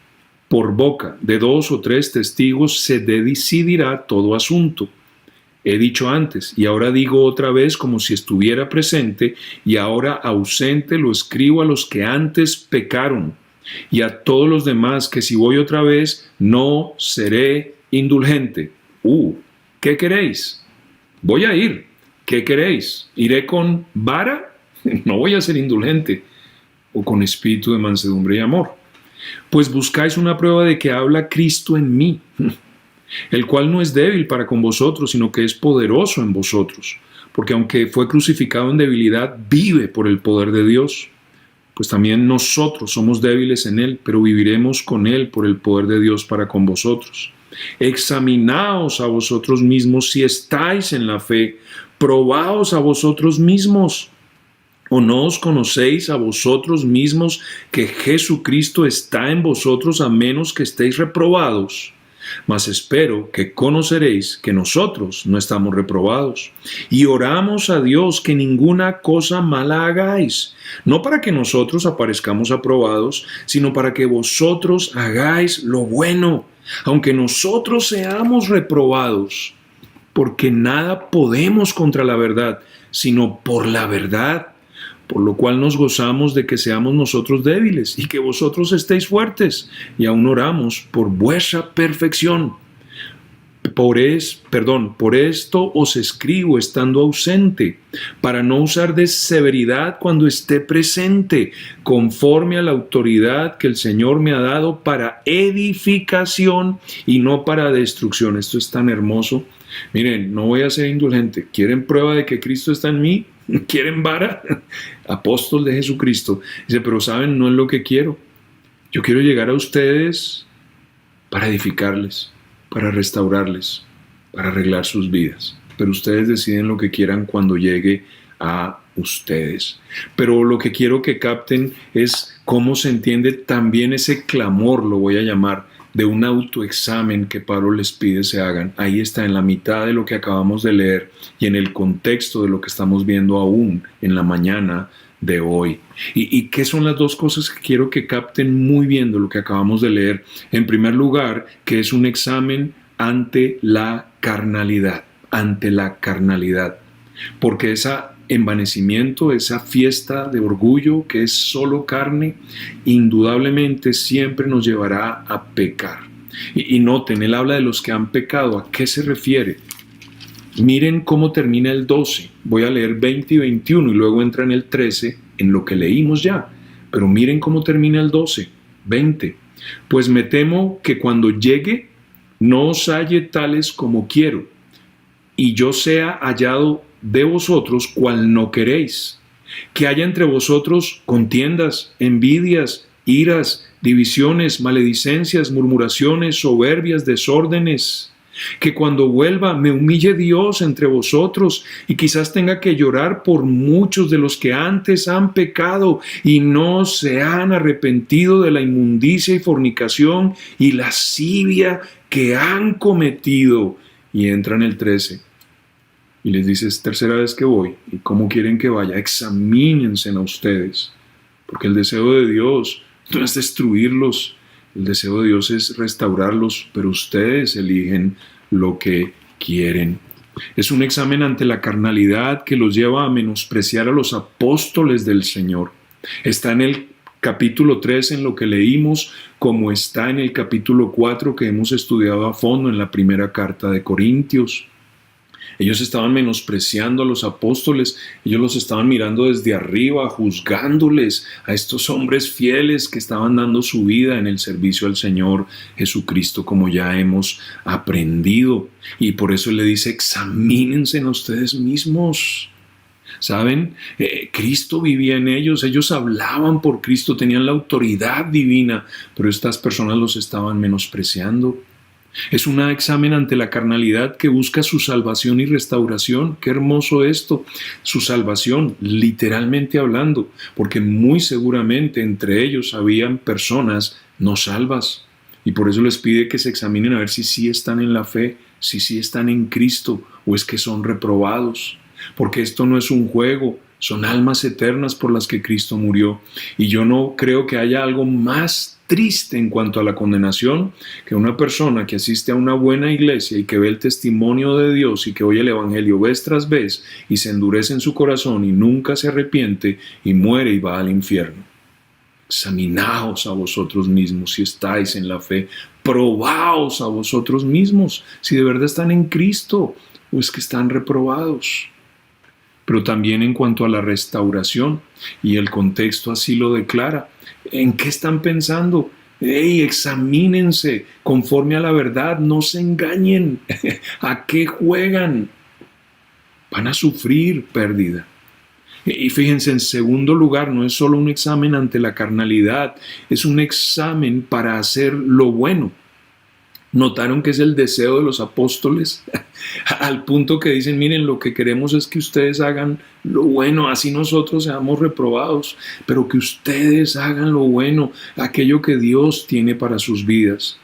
Por boca de 2 o 3 testigos se decidirá todo asunto. He dicho antes, y ahora digo otra vez como si estuviera presente, y ahora ausente lo escribo a los que antes pecaron, y a todos los demás que si voy otra vez no seré indulgente. ¿Qué queréis? Voy a ir. ¿Qué queréis? ¿Iré con vara? No voy a ser indulgente. O con espíritu de mansedumbre y amor. Pues buscáis una prueba de que habla Cristo en mí, el cual no es débil para con vosotros, sino que es poderoso en vosotros. Porque aunque fue crucificado en debilidad, vive por el poder de Dios. Pues también nosotros somos débiles en Él, pero viviremos con Él por el poder de Dios para con vosotros. Examinaos a vosotros mismos si estáis en la fe, probaos a vosotros mismos. ¿O no os conocéis a vosotros mismos que Jesucristo está en vosotros a menos que estéis reprobados? Mas espero que conoceréis que nosotros no estamos reprobados. Y oramos a Dios que ninguna cosa mala hagáis, no para que nosotros aparezcamos aprobados, sino para que vosotros hagáis lo bueno, aunque nosotros seamos reprobados, porque nada podemos contra la verdad, sino por la verdad. Por lo cual nos gozamos de que seamos nosotros débiles y que vosotros estéis fuertes, y aún oramos por vuestra perfección. Por esto os escribo estando ausente, para no usar de severidad cuando esté presente, conforme a la autoridad que el Señor me ha dado para edificación y no para destrucción. Esto es tan hermoso. Miren, no voy a ser indulgente. ¿Quieren prueba de que Cristo está en mí? ¿Quieren vara? Apóstol de Jesucristo. Dice, pero saben, no es lo que quiero. Yo quiero llegar a ustedes para edificarles, para restaurarles, para arreglar sus vidas. Pero ustedes deciden lo que quieran cuando llegue a ustedes. Pero lo que quiero que capten es cómo se entiende también ese clamor, lo voy a llamar, de un autoexamen que Pablo les pide se hagan. Ahí está, en la mitad de lo que acabamos de leer y en el contexto de lo que estamos viendo aún en la mañana de hoy. ¿Y qué son las dos cosas que quiero que capten muy bien de lo que acabamos de leer? En primer lugar, que es un examen ante la carnalidad, porque ese envanecimiento, esa fiesta de orgullo que es solo carne, indudablemente siempre nos llevará a pecar. Y noten, él habla de los que han pecado. ¿A qué se refiere? Miren cómo termina el 12. Voy a leer 20 y 21 y luego entra en el 13, en lo que leímos ya. Pero miren cómo termina el 12, 20. Pues me temo que cuando llegue no os halle tales como quiero, y yo sea hallado de vosotros cual no queréis, que haya entre vosotros contiendas, envidias, iras, divisiones, maledicencias, murmuraciones, soberbias, desórdenes, que cuando vuelva me humille Dios entre vosotros y quizás tenga que llorar por muchos de los que antes han pecado y no se han arrepentido de la inmundicia y fornicación y lascivia que han cometido. Y entra en el 13. Y les dice, es tercera vez que voy. ¿Y cómo quieren que vaya? Examínense a ustedes. Porque el deseo de Dios no es destruirlos, El deseo de Dios es restaurarlos, pero ustedes eligen lo que quieren. Es un examen ante la carnalidad que los lleva a menospreciar a los apóstoles del Señor. Está en el capítulo 3 en lo que leímos, como está en el capítulo 4 que hemos estudiado a fondo en la primera carta de Corintios. Ellos estaban menospreciando a los apóstoles, ellos los estaban mirando desde arriba, juzgándoles a estos hombres fieles que estaban dando su vida en el servicio al Señor Jesucristo, como ya hemos aprendido. Y por eso le dice, examínense en ustedes mismos. ¿Saben? Cristo vivía en ellos, ellos hablaban por Cristo, tenían la autoridad divina, pero estas personas los estaban menospreciando. Es un examen ante la carnalidad que busca su salvación y restauración. Qué hermoso esto, su salvación, literalmente hablando, porque muy seguramente entre ellos habían personas no salvas. Y por eso les pide que se examinen a ver si sí están en la fe, si sí están en Cristo o es que son reprobados. Porque esto no es un juego, son almas eternas por las que Cristo murió. Y yo no creo que haya algo más triste en cuanto a la condenación que una persona que asiste a una buena iglesia y que ve el testimonio de Dios y que oye el evangelio vez tras vez y se endurece en su corazón y nunca se arrepiente y muere y va al infierno. Examinaos a vosotros mismos si estáis en la fe, probaos a vosotros mismos si de verdad están en Cristo o es que están reprobados. Pero también en cuanto a la restauración, y el contexto así lo declara, ¿en qué están pensando? Examínense conforme a la verdad, no se engañen. ¿A qué juegan? Van a sufrir pérdida. Y fíjense, en segundo lugar, no es solo un examen ante la carnalidad, es un examen para hacer lo bueno. ¿Notaron que es el deseo de los apóstoles? Al punto que dicen, miren, lo que queremos es que ustedes hagan lo bueno, así nosotros seamos reprobados, pero que ustedes hagan lo bueno, aquello que Dios tiene para sus vidas.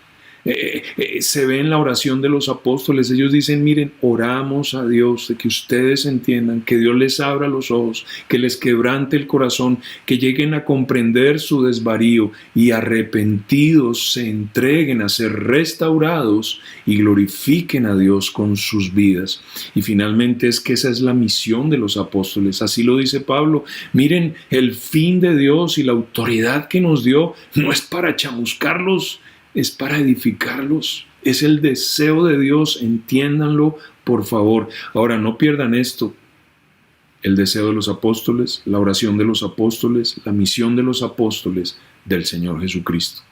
Se ve en la oración de los apóstoles, ellos dicen, miren, oramos a Dios de que ustedes entiendan, que Dios les abra los ojos, que les quebrante el corazón, que lleguen a comprender su desvarío y arrepentidos se entreguen a ser restaurados y glorifiquen a Dios con sus vidas. Y finalmente es que esa es la misión de los apóstoles, así lo dice Pablo, miren, el fin de Dios y la autoridad que nos dio no es para chamuscarlos, es para edificarlos, es el deseo de Dios, entiéndanlo por favor. Ahora no pierdan esto, el deseo de los apóstoles, la oración de los apóstoles, la misión de los apóstoles del Señor Jesucristo.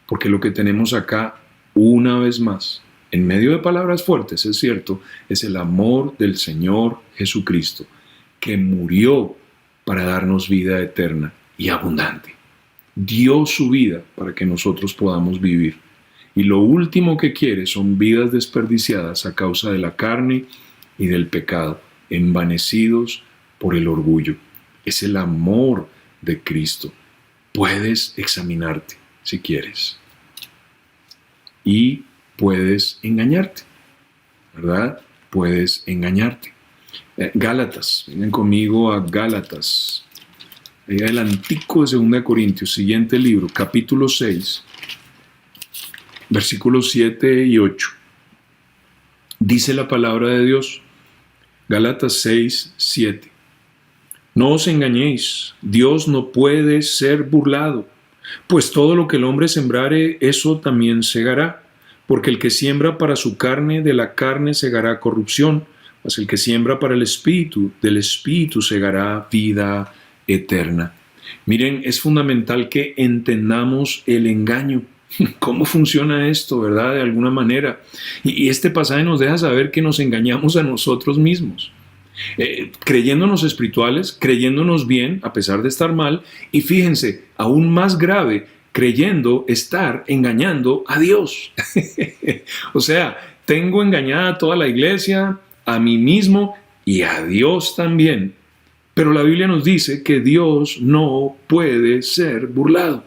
Porque lo que tenemos acá, una vez más, en medio de palabras fuertes, es cierto, es el amor del Señor Jesucristo, que murió para darnos vida eterna y abundante. Dio su vida para que nosotros podamos vivir. Y lo último que quiere son vidas desperdiciadas a causa de la carne y del pecado, envanecidos por el orgullo. Es el amor de Cristo. Puedes examinarte si quieres. Y puedes engañarte, ¿verdad? Puedes engañarte. Gálatas, vengan conmigo a Gálatas. El Antico de 2 Corintios, siguiente libro, capítulo 6, versículos 7 y 8. Dice la palabra de Dios, Gálatas 6, 7. No os engañéis, Dios no puede ser burlado, pues todo lo que el hombre sembrare, eso también segará, porque el que siembra para su carne, de la carne segará corrupción, mas el que siembra para el Espíritu, del Espíritu segará vida eterna. Miren, es fundamental que entendamos el engaño. ¿Cómo funciona esto, verdad? De alguna manera. Y este pasaje nos deja saber que nos engañamos a nosotros mismos. Creyéndonos espirituales, creyéndonos bien, a pesar de estar mal. Y fíjense, aún más grave, creyendo estar engañando a Dios. O sea, tengo engañada a toda la iglesia, a mí mismo y a Dios también. Pero la Biblia nos dice que Dios no puede ser burlado.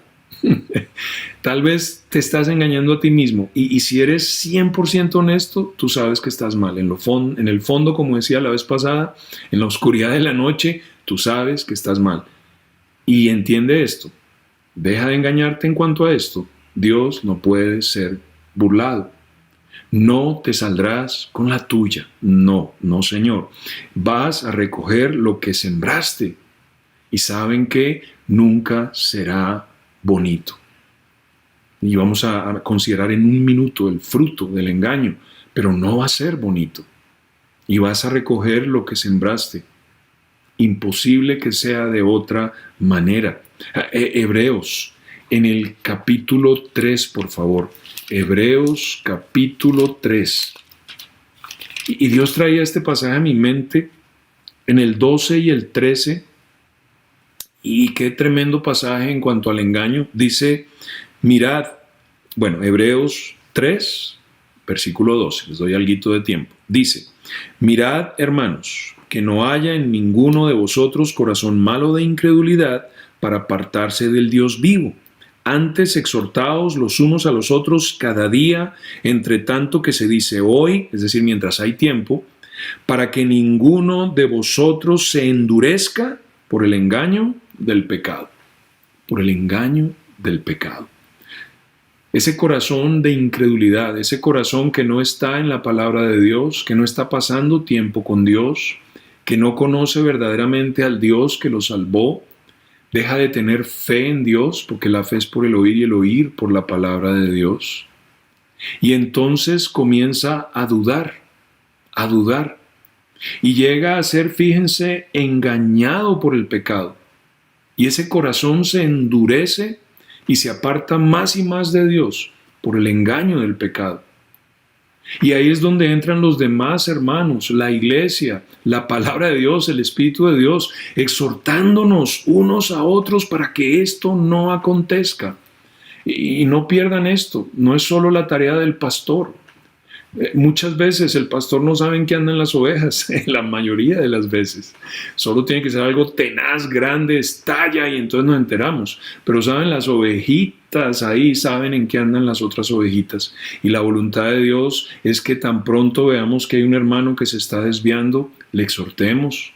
Tal vez te estás engañando a ti mismo y si eres 100% honesto, tú sabes que estás mal. En el fondo, como decía la vez pasada, en la oscuridad de la noche, tú sabes que estás mal. Y entiende esto. Deja de engañarte en cuanto a esto. Dios no puede ser burlado. No te saldrás con la tuya. No, no, Señor. Vas a recoger lo que sembraste. Y saben que nunca será bonito. Y vamos a considerar en un minuto el fruto del engaño, pero no va a ser bonito. Y vas a recoger lo que sembraste. Imposible que sea de otra manera. Hebreos, en el capítulo 3, por favor. Hebreos capítulo 3. Y Dios traía este pasaje a mi mente en el 12 y el 13. Y qué tremendo pasaje en cuanto al engaño. Dice, mirad, bueno, Hebreos 3, versículo 12, les doy alguito de tiempo. Dice, mirad, hermanos, que no haya en ninguno de vosotros corazón malo de incredulidad para apartarse del Dios vivo. Antes exhortaos los unos a los otros cada día, entre tanto que se dice hoy, es decir, mientras hay tiempo, para que ninguno de vosotros se endurezca por el engaño del pecado. Por el engaño del pecado. Ese corazón de incredulidad, ese corazón que no está en la palabra de Dios, que no está pasando tiempo con Dios, que no conoce verdaderamente al Dios que lo salvó, deja de tener fe en Dios, porque la fe es por el oír y el oír por la palabra de Dios. Y entonces comienza a dudar, y llega a ser, fíjense, engañado por el pecado. Y ese corazón se endurece y se aparta más y más de Dios por el engaño del pecado. Y ahí es donde entran los demás hermanos, la iglesia, la palabra de Dios, el Espíritu de Dios, exhortándonos unos a otros para que esto no acontezca. Y no pierdan esto, no es solo la tarea del pastor. Muchas veces el pastor no sabe en qué andan las ovejas, la mayoría de las veces. Solo tiene que ser algo tenaz, grande, estalla y entonces nos enteramos. Pero saben, las ovejitas ahí saben en qué andan las otras ovejitas. Y la voluntad de Dios es que tan pronto veamos que hay un hermano que se está desviando, le exhortemos,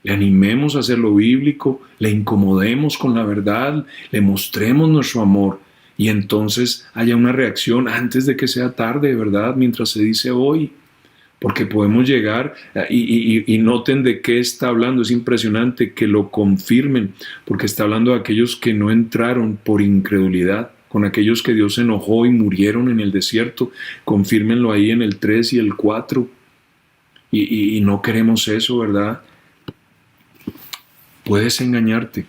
le animemos a hacer lo bíblico, le incomodemos con la verdad, le mostremos nuestro amor. Y entonces haya una reacción antes de que sea tarde, ¿verdad? Mientras se dice hoy. Porque podemos llegar y noten de qué está hablando. Es impresionante que lo confirmen, porque está hablando de aquellos que no entraron por incredulidad, con aquellos que Dios se enojó y murieron en el desierto. Confírmenlo ahí en el 3 y el 4. Y no queremos eso, ¿verdad? Puedes engañarte.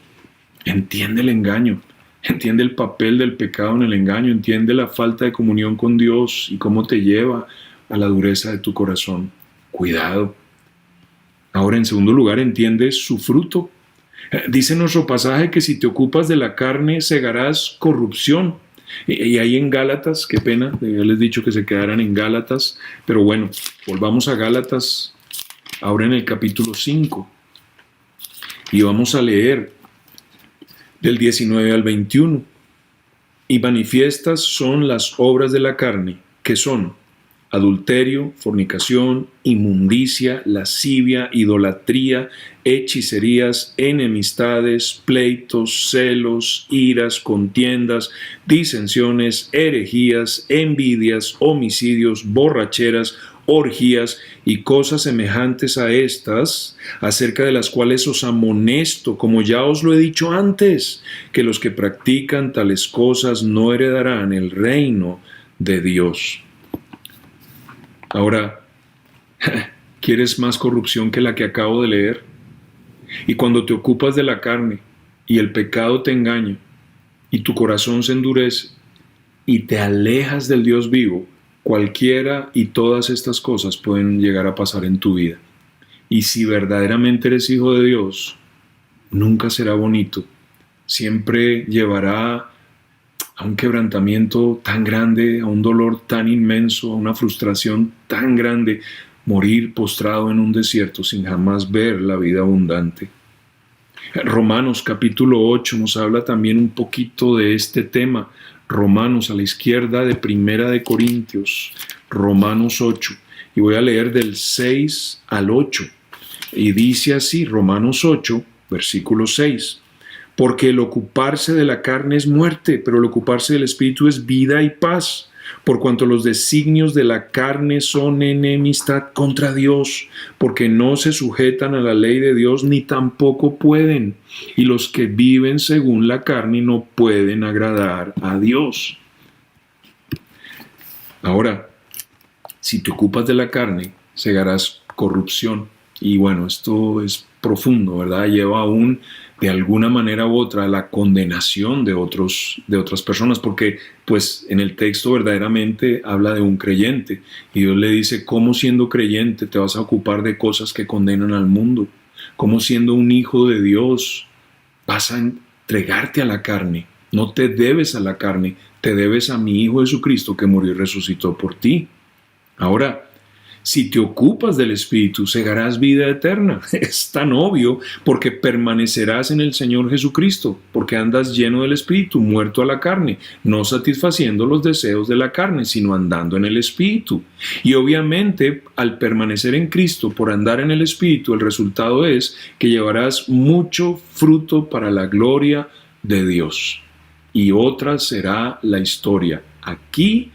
Entiende el engaño. Entiende el papel del pecado en el engaño, entiende la falta de comunión con Dios y cómo te lleva a la dureza de tu corazón. Cuidado. Ahora, en segundo lugar, entiende su fruto. Dice nuestro pasaje que si te ocupas de la carne, segarás corrupción. Y ahí en Gálatas, qué pena, debía haberles dicho que se quedaran en Gálatas, pero bueno, volvamos a Gálatas, ahora en el capítulo 5, y vamos a leer del 19 al 21. Y manifiestas son las obras de la carne, que son adulterio, fornicación, inmundicia, lascivia, idolatría, hechicerías, enemistades, pleitos, celos, iras, contiendas, disensiones, herejías, envidias, homicidios, borracheras, orgías y cosas semejantes a estas, acerca de las cuales os amonesto, como ya os lo he dicho antes, que los que practican tales cosas no heredarán el reino de Dios. Ahora, ¿quieres más corrupción que la que acabo de leer? Y cuando te ocupas de la carne y el pecado te engaña y tu corazón se endurece y te alejas del Dios vivo, cualquiera y todas estas cosas pueden llegar a pasar en tu vida. Y si verdaderamente eres hijo de Dios, nunca será bonito. Siempre llevará a un quebrantamiento tan grande, a un dolor tan inmenso, a una frustración tan grande, morir postrado en un desierto sin jamás ver la vida abundante. Romanos capítulo 8 nos habla también un poquito de este tema. Romanos a la izquierda de Primera de Corintios, Romanos 8, y voy a leer del 6 al 8, y dice así, Romanos 8, versículo 6, porque el ocuparse de la carne es muerte, pero el ocuparse del Espíritu es vida y paz. Por cuanto los designios de la carne son enemistad contra Dios, porque no se sujetan a la ley de Dios ni tampoco pueden. Y los que viven según la carne no pueden agradar a Dios. Ahora, si te ocupas de la carne, segarás corrupción. Y bueno, esto es profundo, ¿verdad? Lleva aún de alguna manera u otra la condenación de otras personas, porque pues en el texto verdaderamente habla de un creyente y Dios le dice: ¿cómo siendo creyente te vas a ocupar de cosas que condenan al mundo? ¿Cómo siendo un hijo de Dios vas a entregarte a la carne? No te debes a la carne, te debes a mi Hijo Jesucristo que murió y resucitó por ti. Ahora, si te ocupas del Espíritu, segarás vida eterna. Es tan obvio, porque permanecerás en el Señor Jesucristo, porque andas lleno del Espíritu, muerto a la carne, no satisfaciendo los deseos de la carne, sino andando en el Espíritu. Y obviamente, al permanecer en Cristo, por andar en el Espíritu, el resultado es que llevarás mucho fruto para la gloria de Dios. Y otra será la historia, aquí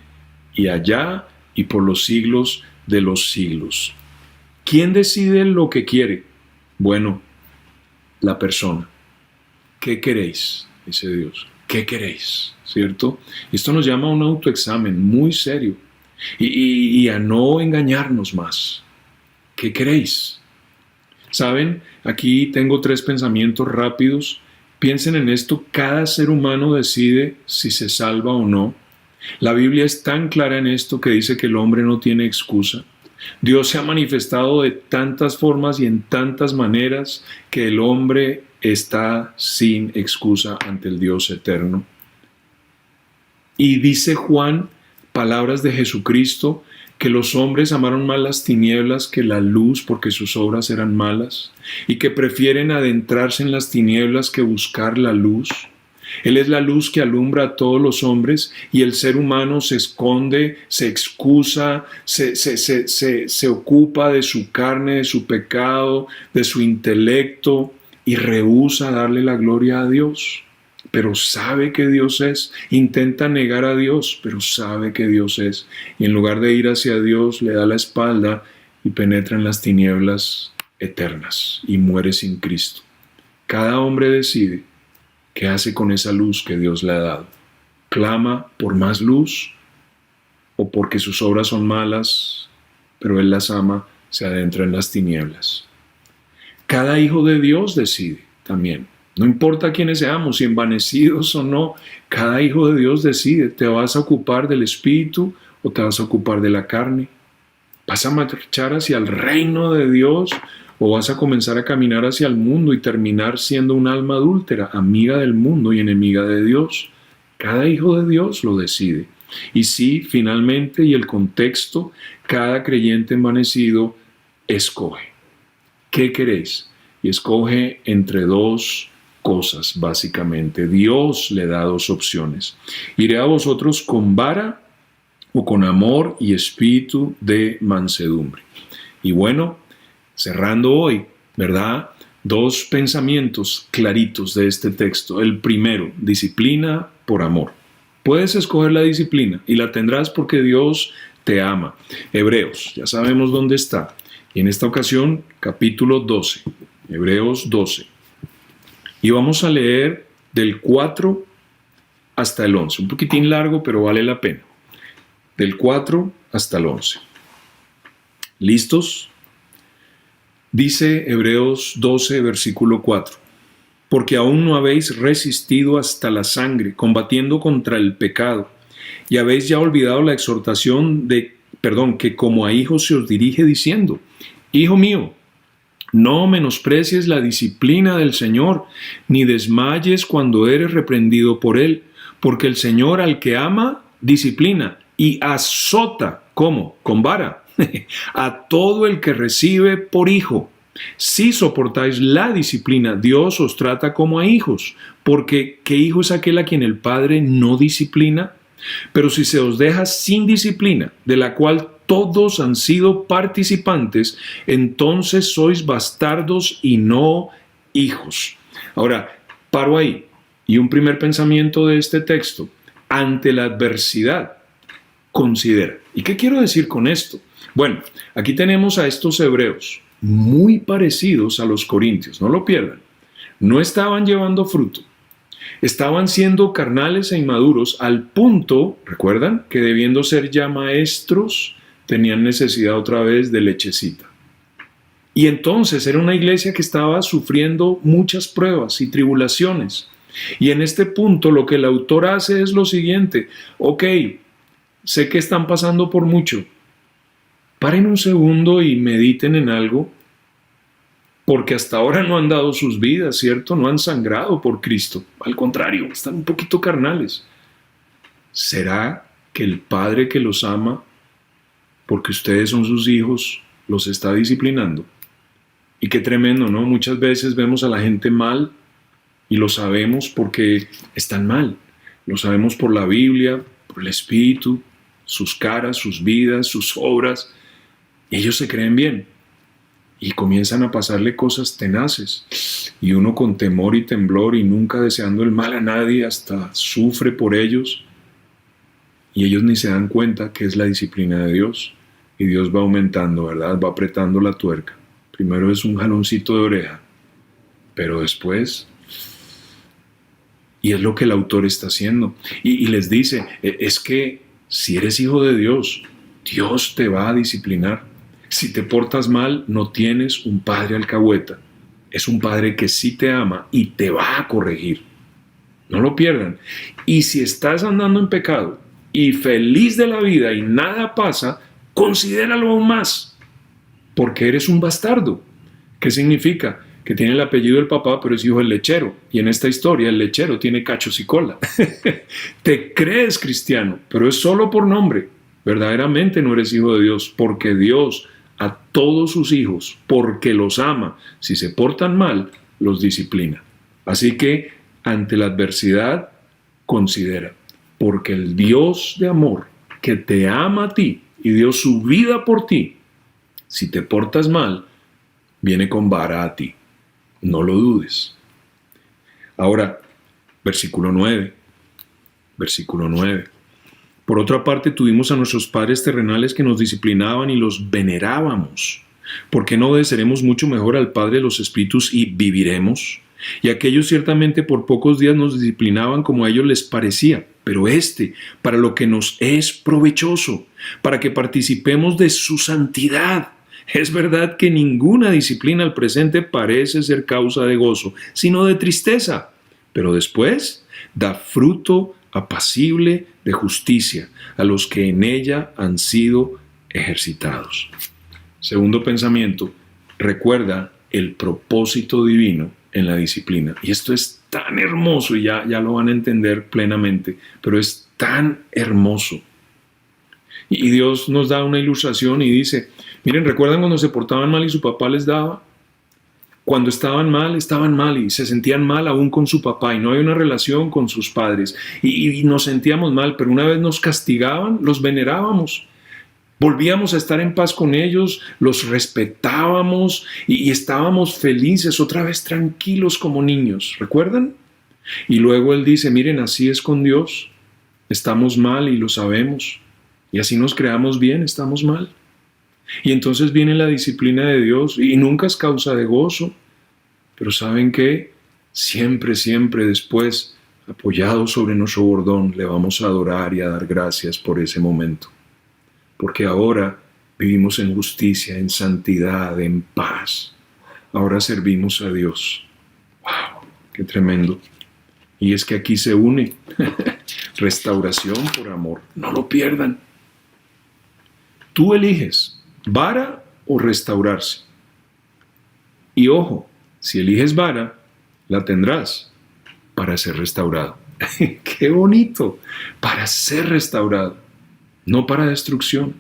y allá y por los siglos de los siglos. ¿Quién decide lo que quiere? Bueno, la persona. ¿Qué queréis? Dice Dios. ¿Qué queréis? ¿Cierto? Esto nos llama a un autoexamen muy serio y a no engañarnos más. ¿Qué queréis? ¿Saben? Aquí tengo 3 pensamientos rápidos. Piensen en esto. Cada ser humano decide si se salva o no. La Biblia es tan clara en esto que dice que el hombre no tiene excusa. Dios se ha manifestado de tantas formas y en tantas maneras que el hombre está sin excusa ante el Dios eterno. Y dice Juan, palabras de Jesucristo, que los hombres amaron más las tinieblas que la luz porque sus obras eran malas y que prefieren adentrarse en las tinieblas que buscar la luz. Él es la luz que alumbra a todos los hombres y el ser humano se esconde, se excusa, se ocupa de su carne, de su pecado, de su intelecto y rehúsa darle la gloria a Dios. Pero sabe que Dios es, intenta negar a Dios, pero sabe que Dios es. Y en lugar de ir hacia Dios, le da la espalda y penetra en las tinieblas eternas y muere sin Cristo. Cada hombre decide qué hace con esa luz que Dios le ha dado. ¿Clama por más luz o porque sus obras son malas, pero Él las ama, se adentra en las tinieblas? Cada hijo de Dios decide también. No importa quiénes seamos, si envanecidos o no, cada hijo de Dios decide. ¿Te vas a ocupar del Espíritu o te vas a ocupar de la carne? ¿Vas a marchar hacia el reino de Dios o vas a comenzar a caminar hacia el mundo y terminar siendo un alma adúltera, amiga del mundo y enemiga de Dios? Cada hijo de Dios lo decide. Y sí, finalmente, y el contexto, cada creyente envanecido escoge. ¿Qué queréis? Y escoge entre 2 cosas, básicamente. Dios le da 2 opciones. ¿Iré a vosotros con vara o con amor y espíritu de mansedumbre? Y bueno, cerrando hoy, ¿verdad? 2 pensamientos claritos de este texto. El primero, disciplina por amor. Puedes escoger la disciplina y la tendrás porque Dios te ama. Hebreos, ya sabemos dónde está. Y en esta ocasión, capítulo 12. Hebreos 12. Y vamos a leer del 4 hasta el 11. Un poquitín largo, pero vale la pena. Del 4 hasta el 11. ¿Listos? Dice Hebreos 12, versículo 4. Porque aún no habéis resistido hasta la sangre, combatiendo contra el pecado, y habéis ya olvidado la exhortación que como a hijos se os dirige diciendo: Hijo mío, no menosprecies la disciplina del Señor, ni desmayes cuando eres reprendido por Él, porque el Señor al que ama, disciplina y azota, ¿cómo? Con vara, a todo el que recibe por hijo. Si soportáis la disciplina, Dios os trata como a hijos, porque ¿qué hijo es aquel a quien el Padre no disciplina? Pero si se os deja sin disciplina, de la cual todos han sido participantes, entonces sois bastardos y no hijos. Ahora, Paro ahí. Y un primer pensamiento de este texto: ante la adversidad, considera. ¿Y qué quiero decir con esto? Bueno, aquí tenemos a estos hebreos muy parecidos a los corintios, no lo pierdan. No estaban llevando fruto, estaban siendo carnales e inmaduros al punto, ¿recuerdan?, que debiendo ser ya maestros, tenían necesidad otra vez de lechecita. Y entonces era una iglesia que estaba sufriendo muchas pruebas y tribulaciones. Y en este punto lo que el autor hace es lo siguiente: ok, sé que están pasando por mucho. Paren un segundo y mediten en algo, porque hasta ahora no han dado sus vidas, ¿cierto? No han sangrado por Cristo. Al contrario, están un poquito carnales. ¿Será que el Padre que los ama, porque ustedes son sus hijos, los está disciplinando? Y qué tremendo, ¿no? Muchas veces vemos a la gente mal y lo sabemos porque están mal. Lo sabemos por la Biblia, por el Espíritu, sus caras, sus vidas, sus obras. Y ellos se creen bien y comienzan a pasarle cosas tenaces. Y uno con temor y temblor y nunca deseando el mal a nadie, hasta sufre por ellos. Y ellos ni se dan cuenta que es la disciplina de Dios. Y Dios va aumentando, ¿verdad? Va apretando la tuerca. Primero es un jaloncito de oreja, pero después... Y es lo que el autor está haciendo. Y les dice, es que si eres hijo de Dios, Dios te va a disciplinar. Si te portas mal, no tienes un padre alcahueta. Es un padre que sí te ama y te va a corregir. No lo pierdan. Y si estás andando en pecado y feliz de la vida y nada pasa, considéralo aún más, porque eres un bastardo. ¿Qué significa? Que tiene el apellido del papá, pero es hijo del lechero. Y en esta historia el lechero tiene cachos y cola. Te crees cristiano, pero es solo por nombre. Verdaderamente no eres hijo de Dios, porque Dios a todos sus hijos, porque los ama, si se portan mal, los disciplina. Así que ante la adversidad, considera, porque el Dios de amor que te ama a ti y dio su vida por ti, si te portas mal, viene con vara a ti. No lo dudes. Ahora, versículo 9. Por otra parte, tuvimos a nuestros padres terrenales que nos disciplinaban y los venerábamos. ¿Por qué no obedeceremos mucho mejor al Padre de los Espíritus y viviremos? Y aquellos ciertamente por pocos días nos disciplinaban como a ellos les parecía, pero para lo que nos es provechoso, para que participemos de su santidad. Es verdad que ninguna disciplina al presente parece ser causa de gozo, sino de tristeza, pero después da fruto apacible de justicia a los que en ella han sido ejercitados. Segundo pensamiento, recuerda el propósito divino en la disciplina. Y esto es tan hermoso y ya lo van a entender plenamente, pero es tan hermoso. Y Dios nos da una ilustración y dice, miren, ¿recuerdan cuando se portaban mal y su papá les daba? Cuando estaban mal y se sentían mal aún con su papá y no hay una relación con sus padres y nos sentíamos mal, pero una vez nos castigaban, los venerábamos. Volvíamos a estar en paz con ellos, los respetábamos y estábamos felices, otra vez tranquilos como niños, ¿recuerdan? Y luego Él dice, miren, así es con Dios, estamos mal y lo sabemos, y así nos creamos bien, estamos mal. Y entonces viene la disciplina de Dios y nunca es causa de gozo, pero ¿saben qué? Siempre después, apoyados sobre nuestro bordón, le vamos a adorar y a dar gracias por ese momento. Porque ahora vivimos en justicia, en santidad, en paz. Ahora servimos a Dios. ¡Wow! ¡Qué tremendo! Y es que aquí se une restauración por amor. No lo pierdan. Tú eliges vara o restaurarse. Y ojo, si eliges vara, la tendrás para ser restaurado. ¡Qué bonito! Para ser restaurado, no para destrucción.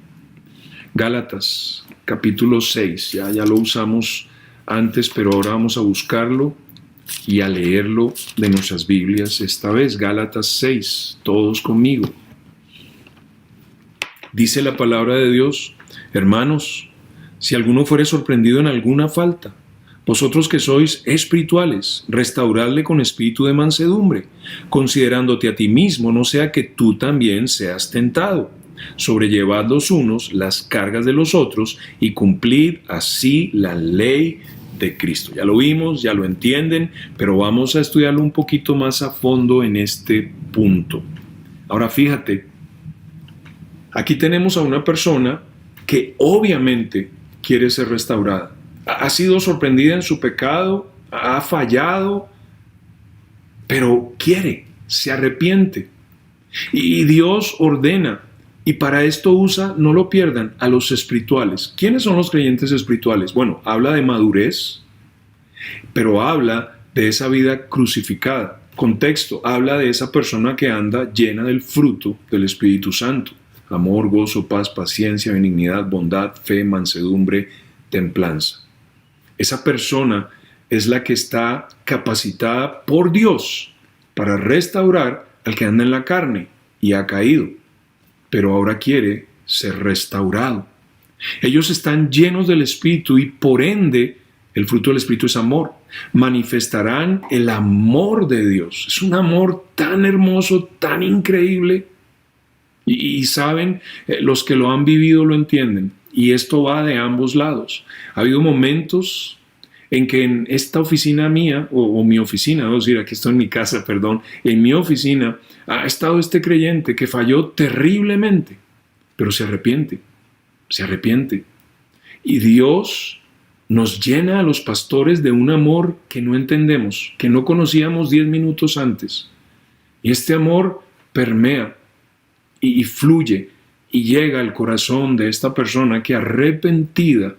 Gálatas, capítulo 6, ya lo usamos antes, pero ahora vamos a buscarlo y a leerlo de nuestras Biblias esta vez. Gálatas 6, todos conmigo. Dice la palabra de Dios, hermanos, si alguno fuere sorprendido en alguna falta, Vosotros que sois espirituales, restauradle con espíritu de mansedumbre, considerándote a ti mismo, no sea que tú también seas tentado. Sobrellevad los unos las cargas de los otros y cumplid así la ley de Cristo. Ya lo vimos, ya lo entienden, pero vamos a estudiarlo un poquito más a fondo en este punto. Ahora fíjate, aquí tenemos a una persona que obviamente quiere ser restaurada. Ha sido sorprendida en su pecado, ha fallado, pero quiere, se arrepiente. Y Dios ordena, y para esto usa, no lo pierdan, a los espirituales. ¿Quiénes son los creyentes espirituales? Bueno, habla de madurez, pero habla de esa vida crucificada. Contexto, habla de esa persona que anda llena del fruto del Espíritu Santo. Amor, gozo, paz, paciencia, benignidad, bondad, fe, mansedumbre, templanza. Esa persona es la que está capacitada por Dios para restaurar al que anda en la carne y ha caído, pero ahora quiere ser restaurado. Ellos están llenos del Espíritu y por ende el fruto del Espíritu es amor. Manifestarán el amor de Dios. Es un amor tan hermoso, tan increíble. Y saben, los que lo han vivido lo entienden. Y esto va de ambos lados. Ha habido momentos en que en esta oficina mía, o mi oficina, vamos a decir, aquí estoy en mi casa, perdón, en mi oficina ha estado este creyente que falló terriblemente, pero se arrepiente. Y Dios nos llena a los pastores de un amor que no entendemos, que no conocíamos 10 minutos antes. Y este amor permea y fluye y llega al corazón de esta persona que arrepentida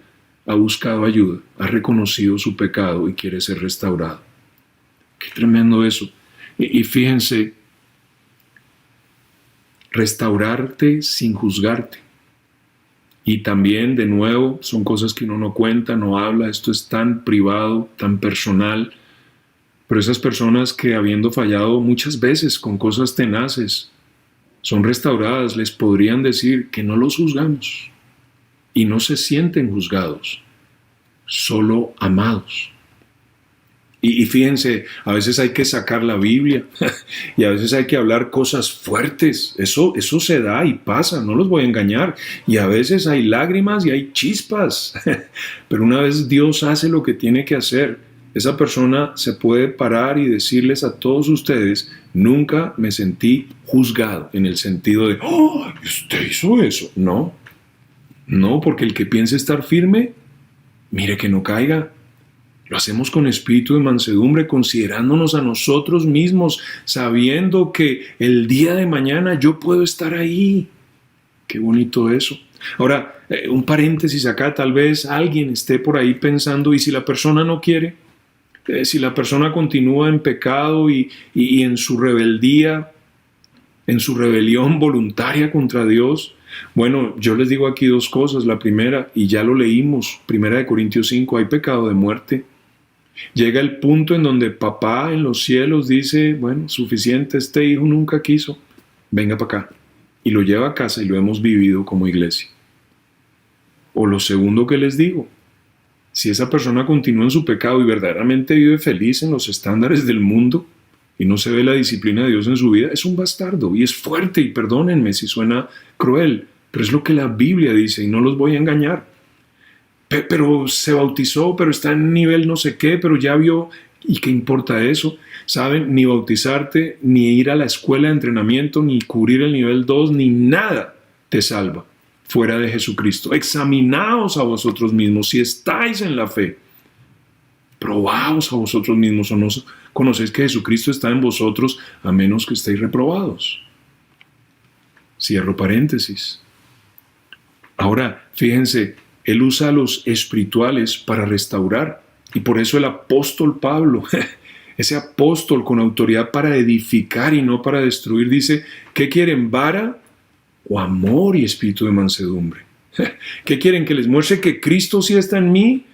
ha buscado ayuda, ha reconocido su pecado y quiere ser restaurado. Qué tremendo eso. Y fíjense, restaurarte sin juzgarte. Y también, de nuevo, son cosas que uno no cuenta, no habla, esto es tan privado, tan personal. Pero esas personas que habiendo fallado muchas veces con cosas tenaces, son restauradas, les podrían decir que no los juzgamos y no se sienten juzgados, solo amados. Y fíjense, a veces hay que sacar la Biblia y a veces hay que hablar cosas fuertes. Eso se da y pasa, no los voy a engañar. Y a veces hay lágrimas y hay chispas. Pero una vez Dios hace lo que tiene que hacer, esa persona se puede parar y decirles a todos ustedes: nunca me sentí juzgado, en el sentido de, ¡oh, usted hizo eso! No, porque el que piense estar firme, mire que no caiga. Lo hacemos con espíritu de mansedumbre, considerándonos a nosotros mismos, sabiendo que el día de mañana yo puedo estar ahí. Qué bonito eso. Ahora, un paréntesis acá, tal vez alguien esté por ahí pensando, ¿y si la persona no quiere? Si la persona continúa en pecado y en su rebeldía, en su rebelión voluntaria contra Dios. Bueno, yo les digo aquí dos cosas. La primera, y ya lo leímos, 1 Corintios 5, hay pecado de muerte. Llega el punto en donde papá en los cielos dice, bueno, suficiente, este hijo nunca quiso, venga para acá. Y lo lleva a casa y lo hemos vivido como iglesia. O lo segundo que les digo, si esa persona continúa en su pecado y verdaderamente vive feliz en los estándares del mundo y no se ve la disciplina de Dios en su vida, es un bastardo y es fuerte, y perdónenme si suena cruel, pero es lo que la Biblia dice y no los voy a engañar. Pero se bautizó, pero está en nivel no sé qué, pero ya vio, ¿y qué importa eso? ¿Saben? Ni bautizarte, ni ir a la escuela de entrenamiento, ni cubrir el nivel 2, ni nada te salva fuera de Jesucristo. Examinaos a vosotros mismos si estáis en la fe. Probaos a vosotros mismos, o no conocéis que Jesucristo está en vosotros, a menos que estéis reprobados. Cierro paréntesis. Ahora, fíjense, él usa a los espirituales para restaurar, y por eso el apóstol Pablo, ese apóstol con autoridad para edificar y no para destruir, dice, ¿qué quieren, vara o amor y espíritu de mansedumbre? ¿Qué quieren, que les muestre que Cristo sí está en mí?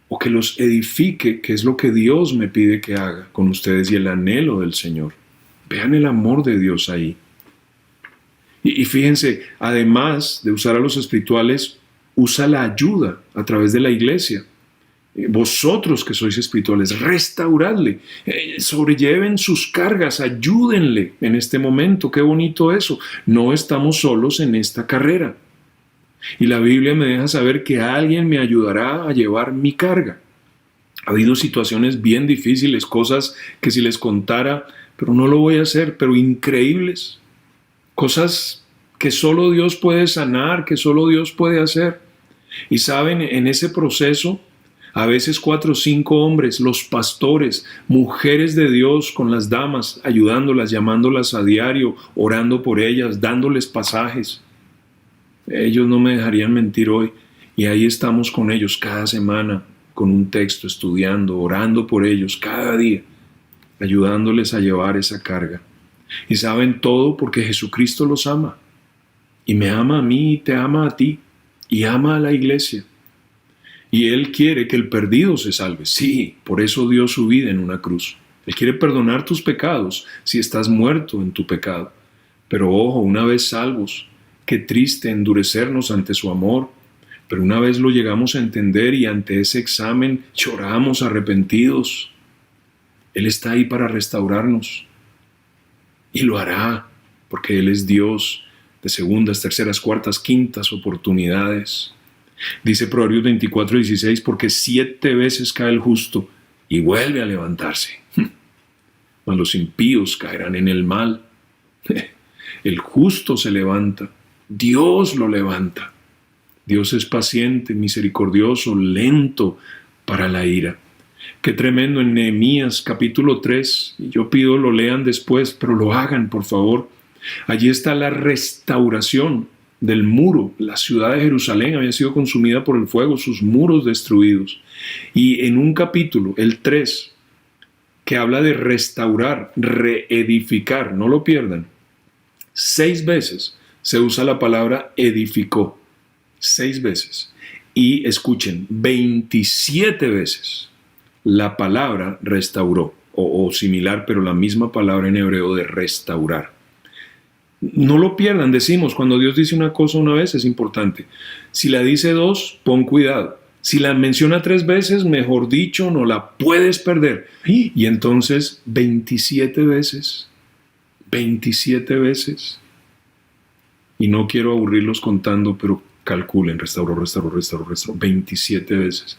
¿O que los edifique, que es lo que Dios me pide que haga con ustedes y el anhelo del Señor? Vean el amor de Dios ahí. Y fíjense, además de usar a los espirituales, usa la ayuda a través de la iglesia. Vosotros que sois espirituales, restauradle, sobrelleven sus cargas, ayúdenle en este momento. Qué bonito eso. No estamos solos en esta carrera. Y la Biblia me deja saber que alguien me ayudará a llevar mi carga. Ha habido situaciones bien difíciles, cosas que si les contara, pero no lo voy a hacer, pero increíbles. Cosas que solo Dios puede sanar, que solo Dios puede hacer. Y saben, en ese proceso, a veces 4 o 5 hombres, los pastores, mujeres de Dios con las damas, ayudándolas, llamándolas a diario, orando por ellas, dándoles pasajes. Ellos no me dejarían mentir hoy. Y ahí estamos con ellos cada semana, con un texto, estudiando, orando por ellos cada día, ayudándoles a llevar esa carga. Y saben todo porque Jesucristo los ama. Y me ama a mí y te ama a ti. Y ama a la iglesia. Y Él quiere que el perdido se salve. Sí, por eso dio su vida en una cruz. Él quiere perdonar tus pecados si estás muerto en tu pecado. Pero ojo, una vez salvos, qué triste endurecernos ante su amor. Pero una vez lo llegamos a entender y ante ese examen lloramos arrepentidos. Él está ahí para restaurarnos. Y lo hará, porque Él es Dios de segundas, terceras, cuartas, quintas oportunidades. Dice Proverbios 24:16, porque 7 veces cae el justo y vuelve a levantarse. Mas los impíos caerán en el mal. El justo se levanta, Dios lo levanta. Dios es paciente, misericordioso, lento para la ira. Qué tremendo en Nehemías capítulo 3. Y yo pido lo lean después, pero lo hagan, por favor. Allí está la restauración del muro. La ciudad de Jerusalén había sido consumida por el fuego, sus muros destruidos. Y en un capítulo, el 3, que habla de restaurar, reedificar, no lo pierdan. 6 veces se usa la palabra edificó. 6 veces. Y escuchen, 27 veces la palabra restauró, o similar, pero la misma palabra en hebreo de restaurar. No lo pierdan, decimos, cuando Dios dice una cosa una vez es importante. Si la dice 2, pon cuidado. Si la menciona 3 veces, mejor dicho, no la puedes perder. Y entonces, 27 veces. 27 veces. Y no quiero aburrirlos contando, pero calculen, restauró, 27 veces.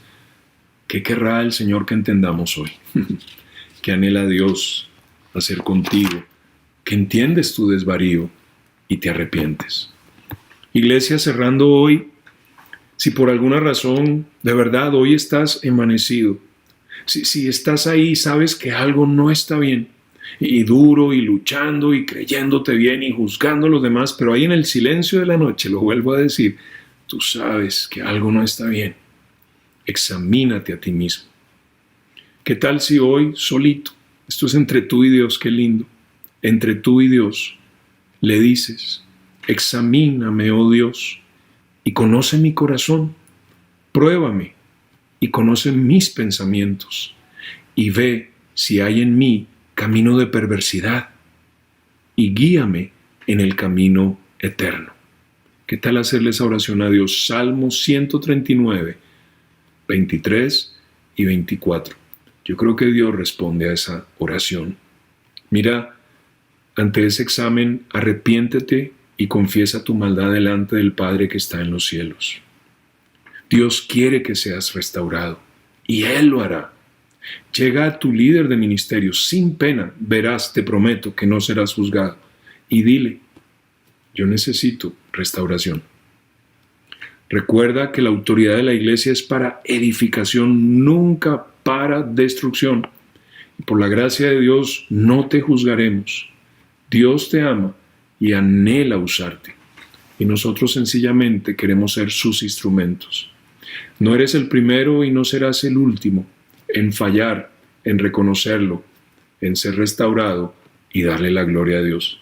¿Qué querrá el Señor que entendamos hoy? ¿Qué anhela Dios hacer contigo? Que entiendes tu desvarío y te arrepientes. Iglesia, cerrando hoy, si por alguna razón, de verdad, hoy estás envanecido, si estás ahí, sabes que algo no está bien, y duro, y luchando, y creyéndote bien, y juzgando a los demás, pero ahí en el silencio de la noche, lo vuelvo a decir, tú sabes que algo no está bien. Examínate a ti mismo. ¿Qué tal si hoy, solito, esto es entre tú y Dios, qué lindo, entre tú y Dios, le dices, examíname, oh Dios, y conoce mi corazón, pruébame y conoce mis pensamientos, y ve si hay en mí camino de perversidad, y guíame en el camino eterno. ¿Qué tal hacerle esa oración a Dios? Salmo 139, 23 y 24. Yo creo que Dios responde a esa oración. Mira, ante ese examen, arrepiéntete y confiesa tu maldad delante del Padre que está en los cielos. Dios quiere que seas restaurado y Él lo hará. Llega a tu líder de ministerio sin pena, verás, te prometo que no serás juzgado. Y dile, yo necesito restauración. Recuerda que la autoridad de la iglesia es para edificación, nunca para destrucción. Y por la gracia de Dios no te juzgaremos. Dios te ama y anhela usarte. Y nosotros sencillamente queremos ser sus instrumentos. No eres el primero y no serás el último en fallar, en reconocerlo, en ser restaurado y darle la gloria a Dios.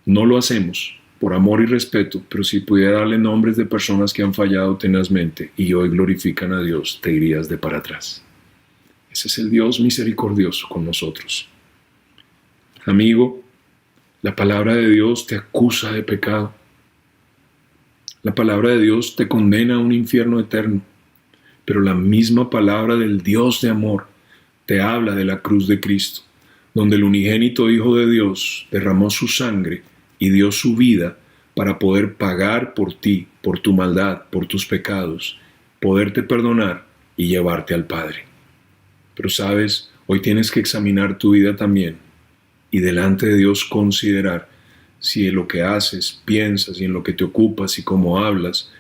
No lo hacemos por amor y respeto, pero si pudiera darle nombres de personas que han fallado tenazmente y hoy glorifican a Dios, te irías de para atrás. Ese es el Dios misericordioso con nosotros. Amigo, la palabra de Dios te acusa de pecado. La palabra de Dios te condena a un infierno eterno. pero la misma palabra del Dios de amor te habla de la cruz de Cristo, donde el unigénito Hijo de Dios derramó su sangre y dio su vida para poder pagar por ti, por tu maldad, por tus pecados, poderte perdonar y llevarte al Padre. Pero sabes, hoy tienes que examinar tu vida también y delante de Dios considerar si en lo que haces, piensas y en lo que te ocupas y cómo hablas,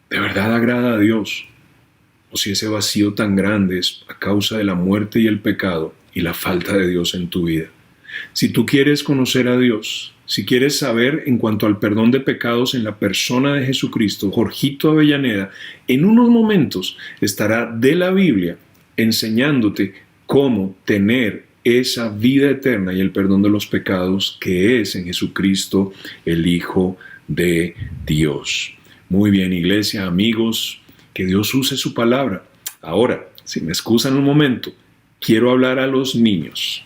de verdad agrada a Dios, o si ese vacío tan grande es a causa de la muerte y el pecado y la falta de Dios en tu vida. Si tú quieres conocer a Dios, si quieres saber en cuanto al perdón de pecados en la persona de Jesucristo, Jorgito Avellaneda, en unos momentos estará de la Biblia enseñándote cómo tener esa vida eterna y el perdón de los pecados que es en Jesucristo, el Hijo de Dios. Muy bien, iglesia, amigos, que Dios use su palabra. Ahora, si me excusan un momento, quiero hablar a los niños.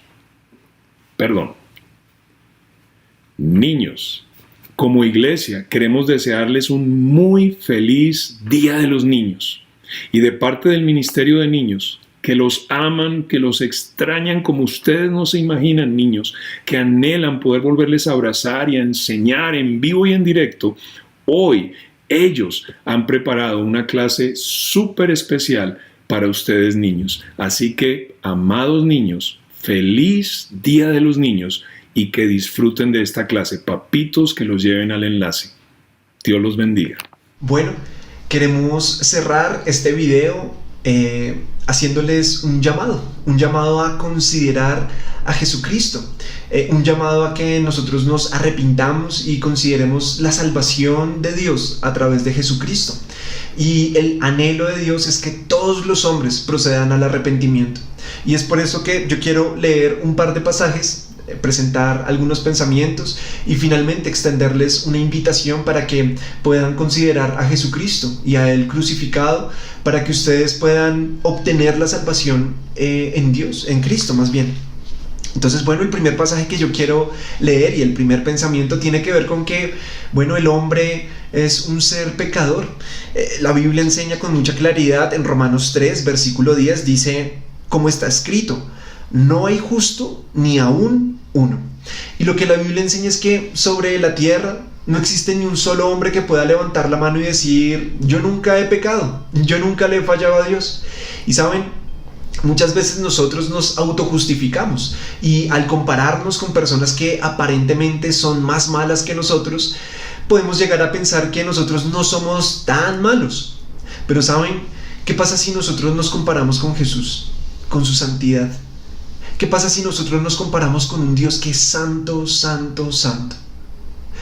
Perdón. Niños, como iglesia queremos desearles un muy feliz Día de los Niños. Y de parte del Ministerio de Niños, que los aman, que los extrañan como ustedes no se imaginan, niños, que anhelan poder volverles a abrazar y a enseñar en vivo y en directo, hoy ellos han preparado una clase súper especial para ustedes niños. Así que, amados niños, feliz Día de los Niños y que disfruten de esta clase. Papitos, que los lleven al enlace. Dios los bendiga. Bueno, queremos cerrar este video haciéndoles un llamado a considerar a Jesucristo, un llamado a que nosotros nos arrepintamos y consideremos la salvación de Dios a través de Jesucristo. Y el anhelo de Dios es que todos los hombres procedan al arrepentimiento. Y es por eso que yo quiero leer un par de pasajes, presentar algunos pensamientos y finalmente extenderles una invitación para que puedan considerar a Jesucristo y a Él crucificado, para que ustedes puedan obtener la salvación en Dios, en Cristo más bien. Entonces, bueno, el primer pasaje que yo quiero leer y el primer pensamiento tiene que ver con que, bueno, el hombre es un ser pecador. La Biblia enseña con mucha claridad en Romanos 3, versículo 10, dice, como está escrito, no hay justo ni aún uno. Y lo que la Biblia enseña es que sobre la tierra no existe ni un solo hombre que pueda levantar la mano y decir, yo nunca he pecado, yo nunca le he fallado a Dios. Y saben, muchas veces nosotros nos autojustificamos y al compararnos con personas que aparentemente son más malas que nosotros, podemos llegar a pensar que nosotros no somos tan malos. Pero ¿saben qué pasa si nosotros nos comparamos con Jesús, con su santidad? ¿Qué pasa si nosotros nos comparamos con un Dios que es santo, santo, santo?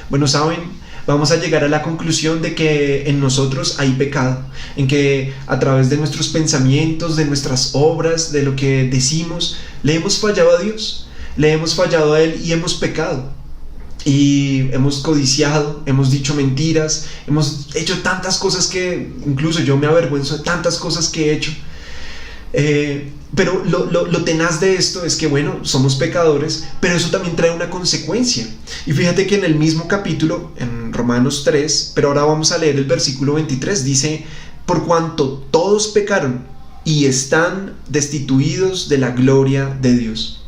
Bueno, ¿saben? Vamos a llegar a la conclusión de que en nosotros hay pecado, en que a través de nuestros pensamientos, de nuestras obras, de lo que decimos, le hemos fallado a Dios, le hemos fallado a Él y hemos pecado. Y hemos codiciado, hemos dicho mentiras, hemos hecho tantas cosas que incluso yo me avergüenzo de tantas cosas que he hecho. Pero lo tenaz de esto es que, bueno, somos pecadores, pero eso también trae una consecuencia. Y fíjate que en el mismo capítulo, en Romanos 3, pero ahora vamos a leer el versículo 23, dice, por cuanto todos pecaron y están destituidos de la gloria de Dios.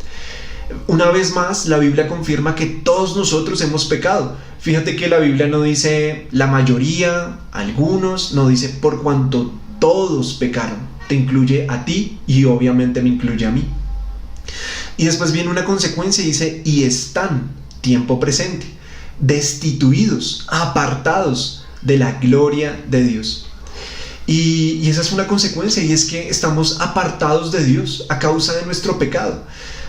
Una vez más, la Biblia confirma que todos nosotros hemos pecado. Fíjate que la Biblia no dice la mayoría, algunos, no dice por cuanto todos pecaron. Te incluye a ti y obviamente me incluye a mí. Y después viene una consecuencia y dice, y están, tiempo presente, destituidos, apartados de la gloria de Dios. Y esa es una consecuencia, y es que estamos apartados de Dios a causa de nuestro pecado,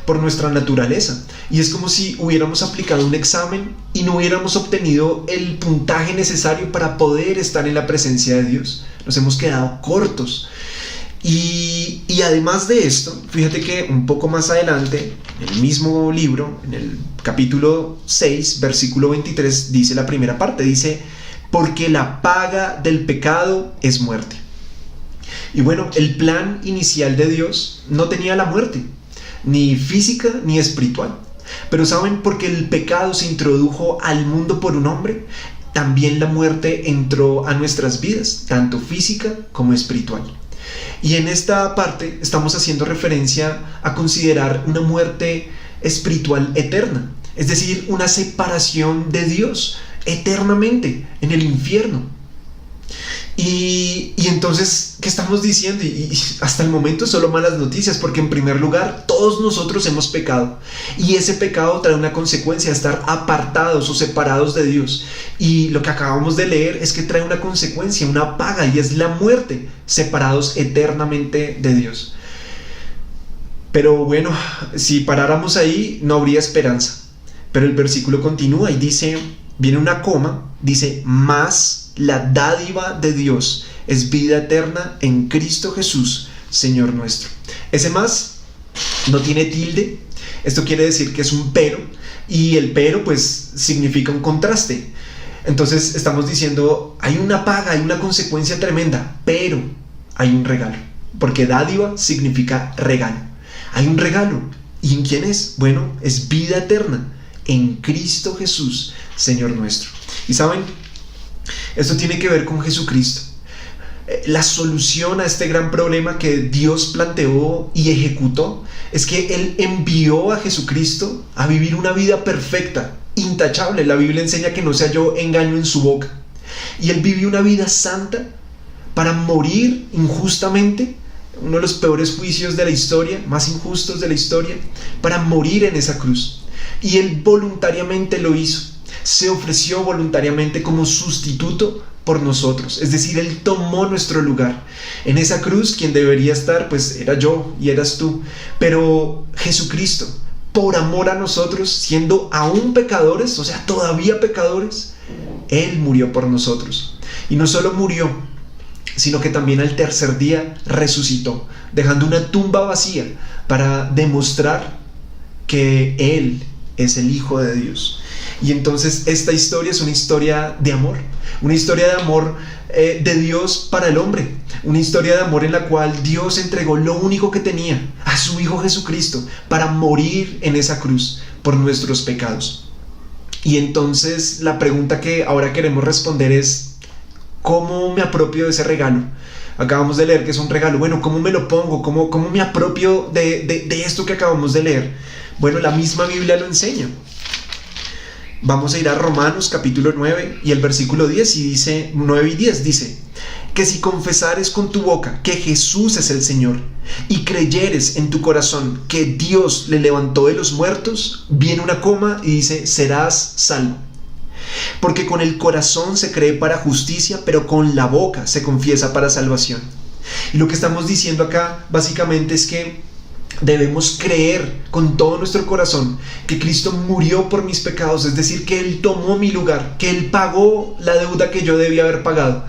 por nuestra naturaleza. Y es como si hubiéramos aplicado un examen y no hubiéramos obtenido el puntaje necesario para poder estar en la presencia de Dios. Nos hemos quedado cortos. Y además de esto, fíjate que un poco más adelante, en el mismo libro, en el capítulo 6, versículo 23, dice la primera parte, dice, porque la paga del pecado es muerte. Y bueno, el plan inicial de Dios no tenía la muerte, ni física ni espiritual. Pero ¿saben? Porque el pecado se introdujo al mundo por un hombre, también la muerte entró a nuestras vidas, tanto física como espiritual. Y en esta parte estamos haciendo referencia a considerar una muerte espiritual eterna, es decir, una separación de Dios eternamente en el infierno. Y entonces, ¿qué estamos diciendo? Y hasta el momento solo malas noticias, porque en primer lugar todos nosotros hemos pecado, y ese pecado trae una consecuencia, estar apartados o separados de Dios. Y lo que acabamos de leer es que trae una consecuencia, una paga, y es la muerte, separados eternamente de Dios. Pero bueno, si paráramos ahí no habría esperanza. Pero el versículo continúa y dice, viene una coma, dice, más la dádiva de Dios es vida eterna en Cristo Jesús, Señor nuestro. Ese más no tiene tilde. Esto quiere decir que es un pero, y el pero pues significa un contraste. Entonces estamos diciendo, hay una paga, hay una consecuencia tremenda, pero hay un regalo, porque dádiva significa regalo. Hay un regalo. ¿Y en quién es? Bueno, es vida eterna en Cristo Jesús, Señor nuestro. Y saben, esto tiene que ver con Jesucristo. La solución a este gran problema que Dios planteó y ejecutó es que Él envió a Jesucristo a vivir una vida perfecta, intachable. La Biblia enseña que no se halló engaño en su boca. Y Él vivió una vida santa para morir injustamente, uno de los peores juicios de la historia, más injustos de la historia, para morir en esa cruz. Y Él voluntariamente lo hizo. Se ofreció voluntariamente como sustituto por nosotros, es decir, Él tomó nuestro lugar. En esa cruz quien debería estar pues era yo y eras tú, pero Jesucristo, por amor a nosotros, siendo aún pecadores, o sea, todavía pecadores, Él murió por nosotros. Y no solo murió, sino que también al tercer día resucitó, dejando una tumba vacía para demostrar que Él es el Hijo de Dios. Y entonces esta historia es una historia de amor de Dios para el hombre, una historia de amor en la cual Dios entregó lo único que tenía, a su Hijo Jesucristo, para morir en esa cruz por nuestros pecados. Y entonces la pregunta que ahora queremos responder es, ¿cómo me apropio de ese regalo? Acabamos de leer que es un regalo. Bueno, ¿cómo me lo pongo? ¿Cómo me apropio de esto que acabamos de leer? Bueno, la misma Biblia lo enseña. Vamos a ir a Romanos capítulo 9 y el versículo 10, y dice, 9 y 10, dice, que si confesares con tu boca que Jesús es el Señor y creyeres en tu corazón que Dios le levantó de los muertos, viene una coma y dice, serás salvo. Porque con el corazón se cree para justicia, pero con la boca se confiesa para salvación. Y lo que estamos diciendo acá básicamente es que debemos creer con todo nuestro corazón que Cristo murió por mis pecados, es decir, que Él tomó mi lugar, que Él pagó la deuda que yo debía haber pagado,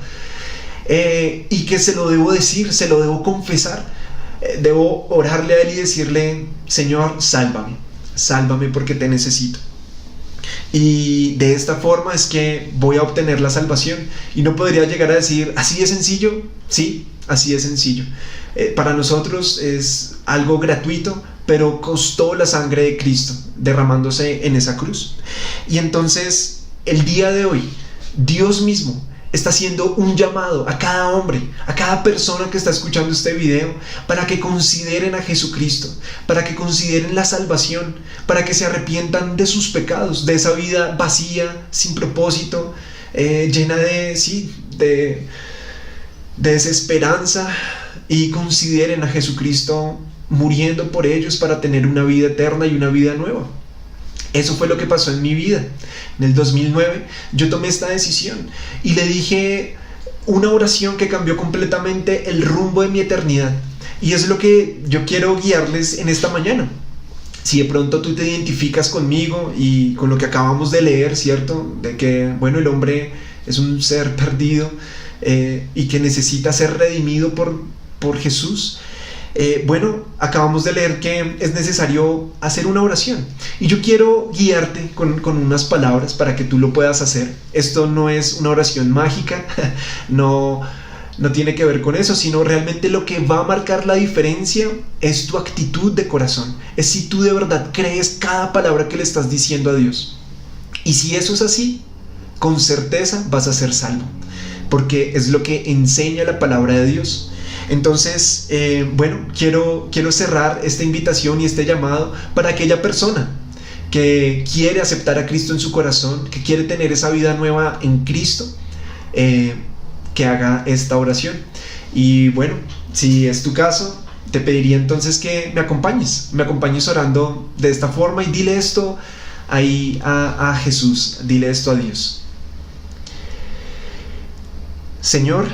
y que se lo debo decir, se lo debo confesar, debo orarle a Él y decirle, Señor, sálvame porque te necesito. Y de esta forma es que voy a obtener la salvación. Y no podría llegar a decir, ¿así de sencillo? Sí, así de sencillo. Para nosotros es algo gratuito, pero costó la sangre de Cristo derramándose en esa cruz. Y entonces, el día de hoy, Dios mismo está haciendo un llamado a cada hombre, a cada persona que está escuchando este video, para que consideren a Jesucristo, para que consideren la salvación, para que se arrepientan de sus pecados, de esa vida vacía, sin propósito, llena de desesperanza, y consideren a Jesucristo muriendo por ellos para tener una vida eterna y una vida nueva. Eso fue lo que pasó en mi vida. En el 2009 yo tomé esta decisión y le dije una oración que cambió completamente el rumbo de mi eternidad. Y es lo que yo quiero guiarles en esta mañana. Si de pronto tú te identificas conmigo y con lo que acabamos de leer, ¿cierto? De que, bueno, el hombre es un ser perdido y que necesita ser redimido por Jesús. Bueno, acabamos de leer que es necesario hacer una oración y yo quiero guiarte con unas palabras para que tú lo puedas hacer. Esto no es una oración mágica, no tiene que ver con eso, sino realmente lo que va a marcar la diferencia es tu actitud de corazón, es si tú de verdad crees cada palabra que le estás diciendo a Dios. Y si eso es así, con certeza vas a ser salvo, porque es lo que enseña la palabra de Dios. Entonces, bueno, quiero cerrar esta invitación y este llamado para aquella persona que quiere aceptar a Cristo en su corazón, que quiere tener esa vida nueva en Cristo, que haga esta oración. Y bueno, si es tu caso, te pediría entonces que me acompañes orando de esta forma y dile esto ahí a Jesús, dile esto a Dios. Señor,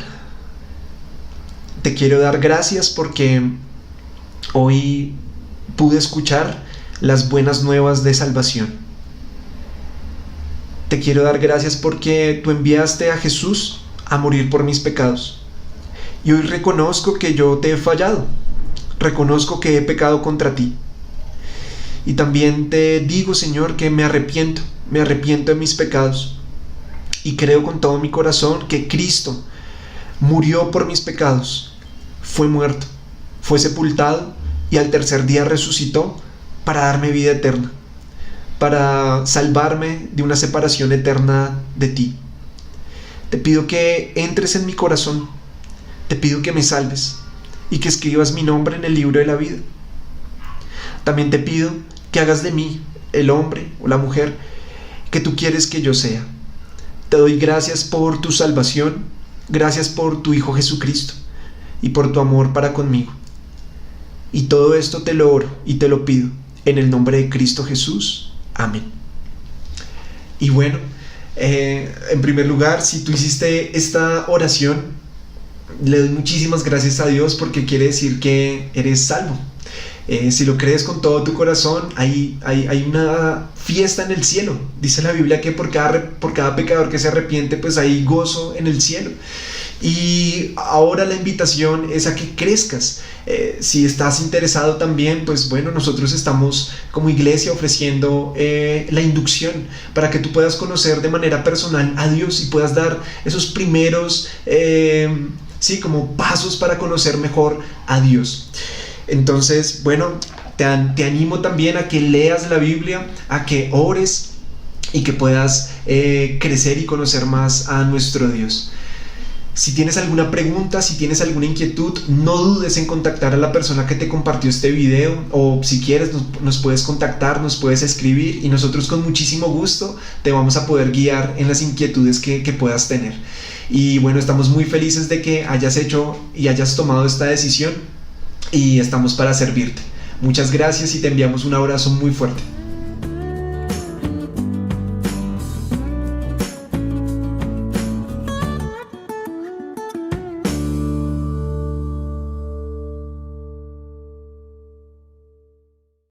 te quiero dar gracias porque hoy pude escuchar las buenas nuevas de salvación. Te quiero dar gracias porque tú enviaste a Jesús a morir por mis pecados. Y hoy reconozco que yo te he fallado. Reconozco que he pecado contra ti. Y también te digo, Señor, que me arrepiento de mis pecados. Y creo con todo mi corazón que Cristo murió por mis pecados, fue muerto, fue sepultado y al tercer día resucitó para darme vida eterna, para salvarme de una separación eterna de ti. Te pido que entres en mi corazón, te pido que me salves y que escribas mi nombre en el libro de la vida. También te pido que hagas de mí el hombre o la mujer que tú quieres que yo sea. Te doy gracias por tu salvación, gracias por tu Hijo Jesucristo y por tu amor para conmigo. Y todo esto te lo oro y te lo pido en el nombre de Cristo Jesús. Amén. Y bueno, en primer lugar, si tú hiciste esta oración, le doy muchísimas gracias a Dios porque quiere decir que eres salvo. Si lo crees con todo tu corazón, hay una fiesta en el cielo. Dice la Biblia que por cada pecador que se arrepiente, pues hay gozo en el cielo. Y ahora la invitación es a que crezcas. Si estás interesado también, pues bueno, nosotros estamos como iglesia ofreciendo la inducción para que tú puedas conocer de manera personal a Dios y puedas dar esos primeros como pasos para conocer mejor a Dios. Entonces, bueno, te animo también a que leas la Biblia, a que ores y que puedas crecer y conocer más a nuestro Dios. Si tienes alguna pregunta, si tienes alguna inquietud, no dudes en contactar a la persona que te compartió este video, o si quieres nos puedes contactar, nos puedes escribir y nosotros con muchísimo gusto te vamos a poder guiar en las inquietudes que puedas tener. Y bueno, estamos muy felices de que hayas hecho y hayas tomado esta decisión y estamos para servirte. Muchas gracias y te enviamos un abrazo muy fuerte.